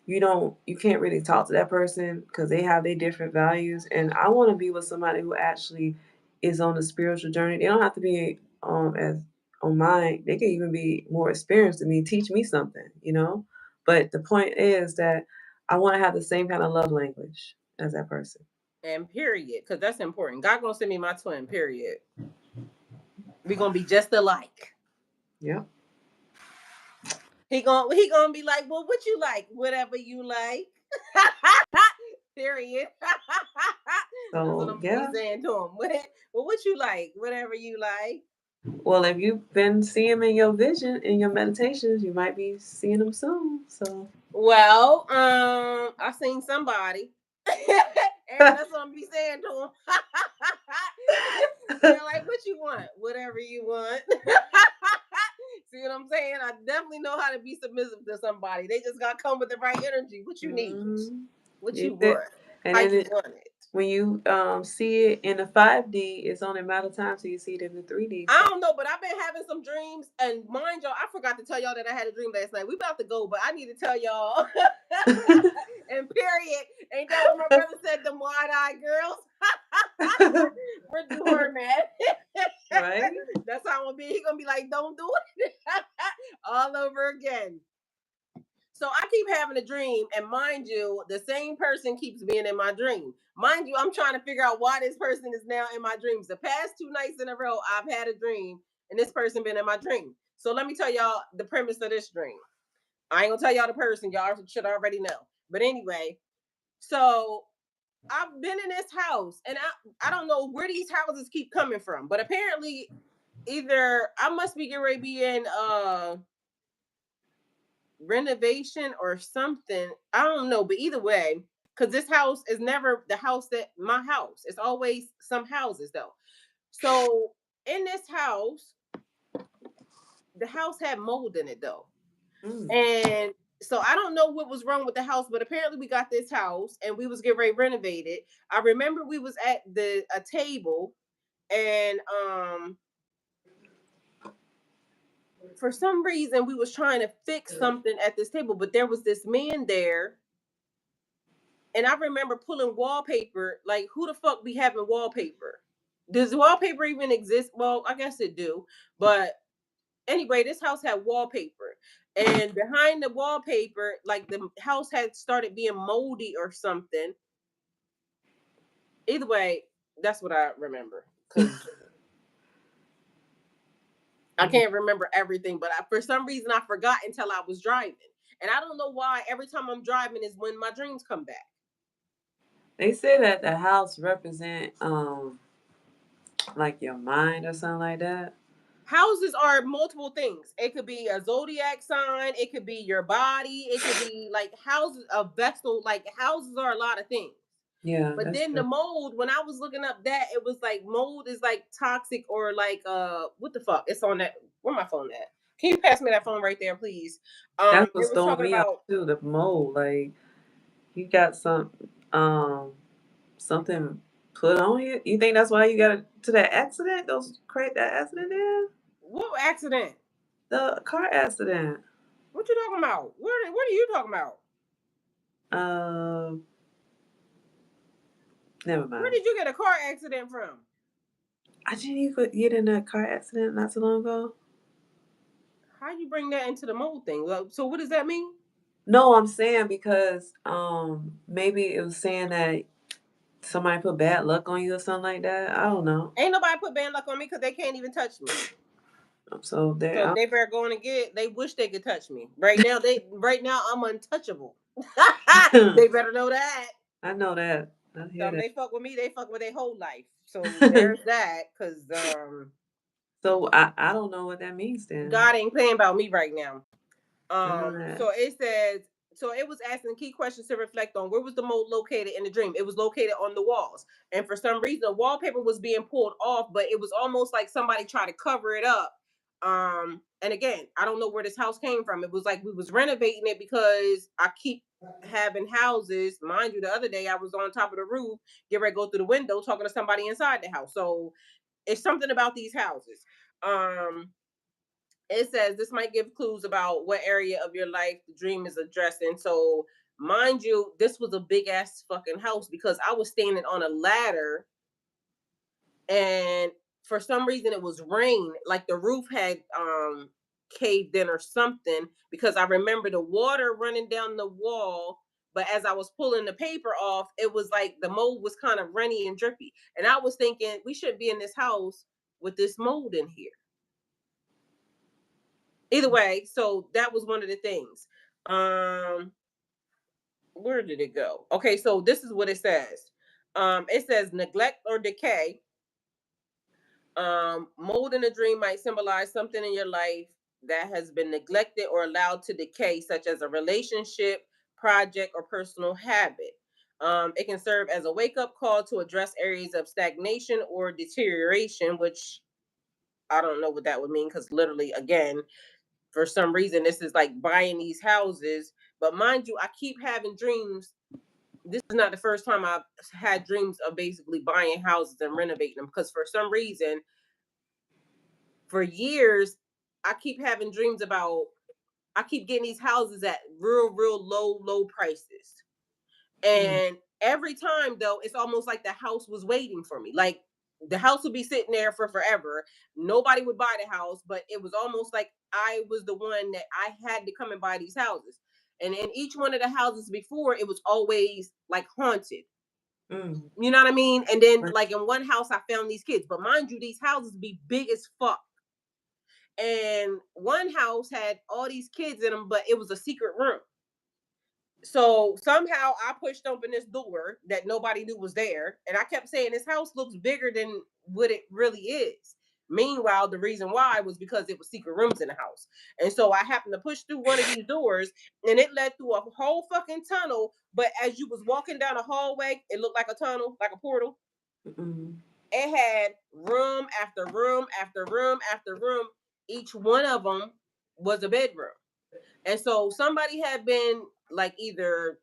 you can't really talk to that person because they have their different values. And I want to be with somebody who actually is on a spiritual journey. They don't have to be as on mine. They can even be more experienced than me, teach me something, you know. But the point is that I want to have the same kind of love language as that person. And period, because that's important. God gonna send me my twin. Period. We gonna be just alike. Yeah. He gonna be like, well, what you like? Whatever you like. Period. That's what So I'm gonna be yeah. saying to him. Well, what you like? Whatever you like. Well, if you've been seeing him in your vision, in your meditations, you might be seeing him soon. So Well, I seen somebody. Aaron, that's what I'm be saying to him. They're like, what you want? Whatever you want. See what I'm saying? I definitely know how to be submissive to somebody. They just gotta come with the right energy. What you need? mm-hmm. What You you did. want? And How then you want it? when you see it in the 5D, it's only a matter of time till you see it in the 3D. I So don't know, but I've been having some dreams, and mind y'all, I forgot to tell y'all that I had a dream last night. We about to go, but I need to tell y'all. And period, ain't that what my brother said? Them wide-eyed girls. Where do her, man? right? That's how I'm gonna be. He gonna be like, "Don't do it," all over again. So I keep having a dream, and mind you, the same person keeps being in my dream. Mind you, I'm trying to figure out why this person is now in my dreams. The past 2 nights in a row, I've had a dream, and this person been in my dream. So let me tell y'all the premise of this dream. I ain't gonna tell y'all the person, y'all should already know. But anyway, so I've been in this house, and I don't know where these houses keep coming from, but apparently either I must be getting ready to be in renovation or something. I don't know, but either way, because this house is never the house that my house. It's always some houses though. So in this house, the house had mold in it though. Mm. And so I don't know what was wrong with the house, but apparently we got this house and we was getting ready to renovate it. I remember we was at a table and for some reason we was trying to fix something at this table, but there was this man there. And I remember pulling wallpaper. Like, who the fuck be having wallpaper? Does wallpaper even exist? Well, I guess it do. But anyway, this house had wallpaper. And behind the wallpaper, like the house had started being moldy or something. Either way, that's what I remember. Because I can't remember everything. But for some reason, I forgot until I was driving. And I don't know why every time I'm driving is when my dreams come back. They say that the house represent like your mind or something like that. houses are multiple things. It could be a zodiac sign. It could be your body. It could be like houses, a vessel. Like houses are a lot of things. Yeah, But that's then true. the mold, when I was looking up that, it was like mold is like toxic or like what the fuck? It's on that. Where my phone at? Can you pass me that phone right there, please? That's what's It was throwing talking me off about too. The mold, like you got um something put on you. You think that's why you got to that accident? Those create that accident there? what accident? The car accident. What you talking about? What are you talking about? Um, Never Where mind. did you get a car accident from? I didn't even get in a car accident not so long ago. How you bring that into the mold thing? So what does that mean? No, I'm saying because maybe it was saying that somebody put bad luck on you or something like that. I don't know. Ain't nobody put bad luck on me because they can't even touch me. So So there, they better go in and get. They wish they could touch me. Right now I'm untouchable. They better know that. I know that. I hear So if that. they fuck with me, they fuck with their whole life. So there's that. Cause So I don't know what that means then. God ain't playing about me right now. I know that. So it says, so it was asking key questions to reflect on where was the mold located in the dream. It was located on the walls, and for some reason, the wallpaper was being pulled off, but it was almost like somebody tried to cover it up. And again, I don't know where this house came from. It was like we was renovating it because I keep having houses. Mind you, the other day I was on top of the roof, get ready to go through the window, talking to somebody inside the house. So it's something about these houses. Um, it says this might give clues about what area of your life the dream is addressing. So, mind you, this was a big ass fucking house because I was standing on a ladder and for some reason it was rain, like the roof had caved in or something because I remember the water running down the wall. But as I was pulling the paper off, it was like the mold was kind of runny and drippy. And I was thinking, we shouldn't be in this house with this mold in here. Either way, so that was one of the things. Um, where did it go? Okay, so this is what it says. It says neglect or decay. Mold in a dream might symbolize something in your life that has been neglected or allowed to decay, such as a relationship, project, or personal habit. It can serve as a wake up call to address areas of stagnation or deterioration, which I don't know what that would mean because literally, again, for some reason this is like buying these houses, but mind you, I keep having dreams. This is not the first time I've had dreams of basically buying houses and renovating them because for some reason for years I keep having dreams about, I keep getting these houses at real low prices. Mm, And every time though, it's almost like the house was waiting for me. Like the house would be sitting there for forever. Nobody would buy the house, but it was almost like I was the one that I had to come and buy these houses. And in each one of the houses before, it was always like haunted. mm. You know what I mean? And then Right. like in one house, I found these kids. But mind you, these houses be big as fuck. And one house had all these kids in them, but it was a secret room. So somehow I pushed open this door that nobody knew was there, and I kept saying this house looks bigger than what it really is. Meanwhile, the reason why was because it was secret rooms in the house. And so I happened to push through one of these doors and it led through a whole fucking tunnel. But as you was walking down a hallway, it looked like a tunnel, like a portal. Mm. It had room after room after room after room. Each one of them was a bedroom. And so somebody had been like either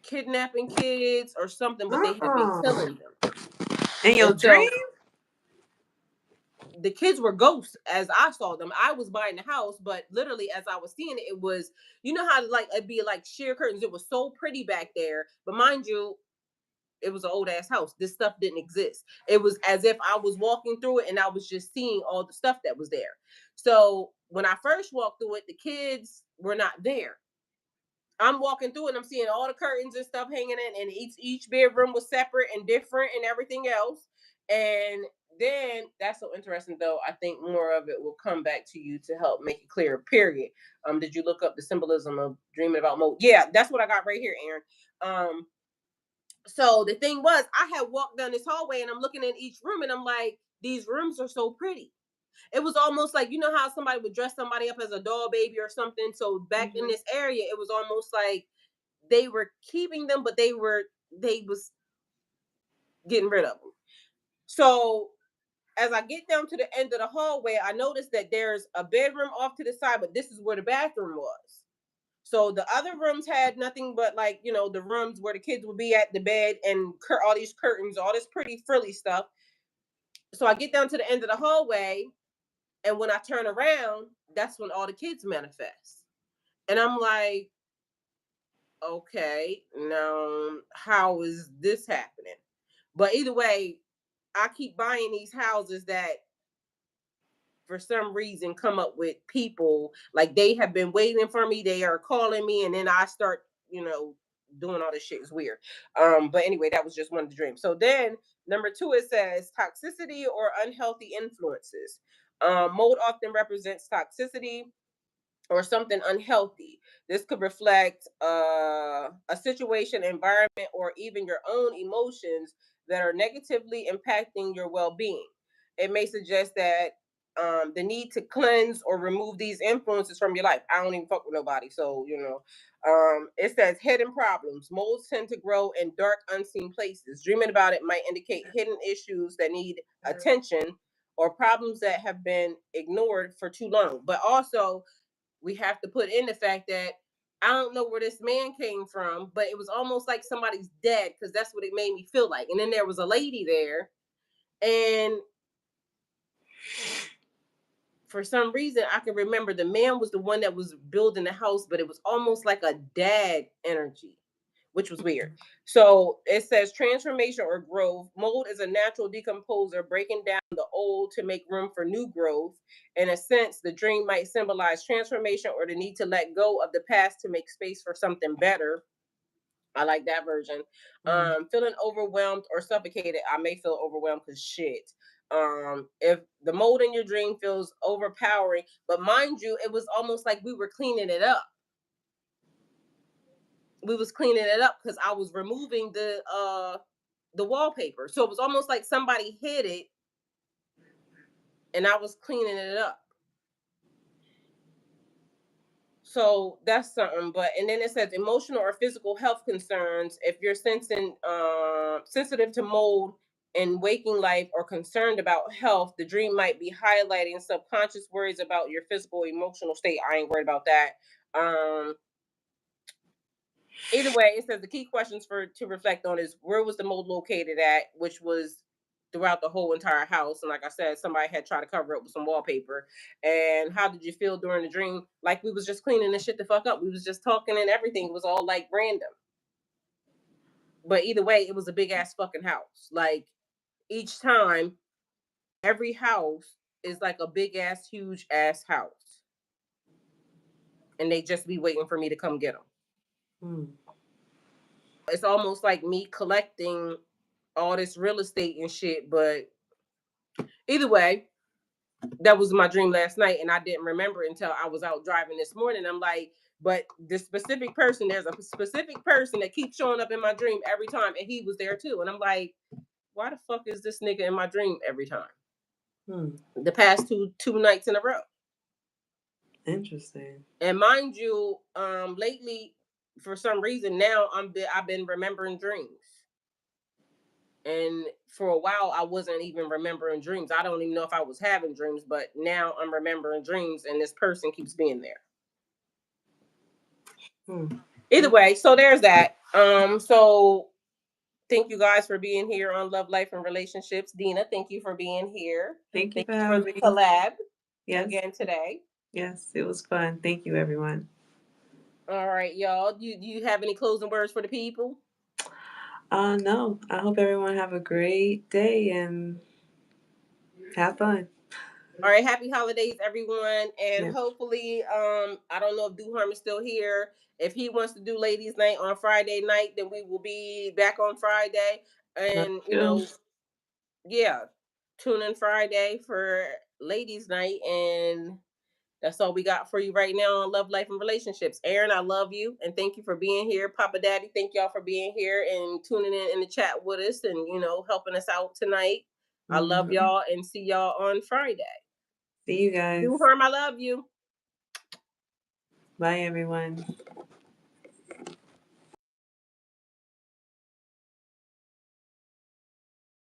kidnapping kids or something, but they had been Uh-uh. killing them. In your And dream? so the kids were ghosts as I saw them. I was buying the house, but literally as I was seeing it, it was, you know how like it'd be like sheer curtains. It was so pretty back there. But mind you, it was an old ass house. This stuff didn't exist. It was as if I was walking through it and I was just seeing all the stuff that was there. So when I first walked through it, the kids were not there. I'm walking through and I'm seeing all the curtains and stuff hanging in, and each bedroom was separate and different and everything else. And then that's so interesting though. I think more of it will come back to you to help make it clear. Period. Did you look up the symbolism of dreaming about mold? Yeah, that's what I got right here, Aaron. So the thing was, I had walked down this hallway and I'm looking in each room and I'm like, these rooms are so pretty. It was almost like, you know how somebody would dress somebody up as a doll baby or something. So back in this area, it was almost like they were keeping them, but they was getting rid of them. So as I get down to the end of the hallway, I noticed that there's a bedroom off to the side, but this is where the bathroom was. So the other rooms had nothing but, like, you know, the rooms where the kids would be at the bed and all these curtains, all this pretty frilly stuff. So I get down to the end of the hallway, and when I turn around, that's when all the kids manifest. And I'm like, okay, now how is this happening? But either way, I keep buying these houses that for some reason come up with people like they have been waiting for me, they are calling me, and then I start, you know, doing all this shit. Is weird. But anyway, that was just one of the dreams. So then number 2, it says toxicity or unhealthy influences. Mold often represents toxicity or something unhealthy. This could reflect a situation, environment, or even your own emotions that are negatively impacting your well being. It may suggest that the need to cleanse or remove these influences from your life. I don't even fuck with nobody. So, you know, it says hidden problems. Moles tend to grow in dark, unseen places. Dreaming about it might indicate hidden issues that need attention or problems that have been ignored for too long. But also, we have to put in the fact that I don't know where this man came from, but it was almost like somebody's dead because that's what it made me feel like. And then there was a lady there, and for some reason, I can remember the man was the one that was building the house, but it was almost like a dad energy, which was weird. So it says transformation or growth. Mold is a natural decomposer, breaking down the old to make room for new growth. In a sense, the dream might symbolize transformation or the need to let go of the past to make space for something better. I like that version. Feeling overwhelmed or suffocated. I may feel overwhelmed because shit. If the mold in your dream feels overpowering, but mind you, it was almost like we were cleaning it up. We was cleaning it up because I was removing the wallpaper. So it was almost like somebody hid it and I was cleaning it up. So that's something. But and then it says emotional or physical health concerns. If you're sensing sensitive to mold in waking life or concerned about health, the dream might be highlighting subconscious worries about your physical emotional state. I ain't worried about that. Um Either way, it says the key questions for to reflect on is where was the mold located at, which was throughout the whole entire house. And like I said, somebody had tried to cover it with some wallpaper. And how did you feel during the dream? Like we was just cleaning the shit the fuck up. We was just talking and everything. It was all like random. But either way, it was a big ass fucking house. Like each time, every house is like a big ass, huge ass house. And they just be waiting for me to come get them. It's almost like me collecting all this real estate and shit. But either way, that was my dream last night, and I didn't remember it until I was out driving this morning. I'm like, but this specific person, there's a specific person that keeps showing up in my dream every time, and he was there too. And I'm like, why the fuck is this nigga in my dream every time? The past two nights in a row. Interesting. And mind you, lately, for some reason, now I've been remembering dreams. And for a while, I wasn't even remembering dreams. I don't even know if I was having dreams, but now I'm remembering dreams, and this person keeps being there. Either way, so there's that. So thank you guys for being here on Love, Life, and Relationships. Dina, thank you for being here. Thank you for the collab again today. Yes, it was fun. Thank you, everyone. All right, y'all. Do you have any closing words for the people? No. I hope everyone have a great day and have fun. All right, happy holidays, everyone, and hopefully, I don't know if Duharm is still here. If he wants to do ladies' night on Friday night, then we will be back on Friday, and you know, yeah, tune in Friday for ladies' night, and that's all we got for you right now on Love, Life, and Relationships. Aaron, I love you, and thank you for being here. Papa Daddy, thank y'all for being here and tuning in the chat with us, and you know, helping us out tonight. I love y'all, and see y'all on Friday. See you guys. Do harm. I love you. Bye, everyone.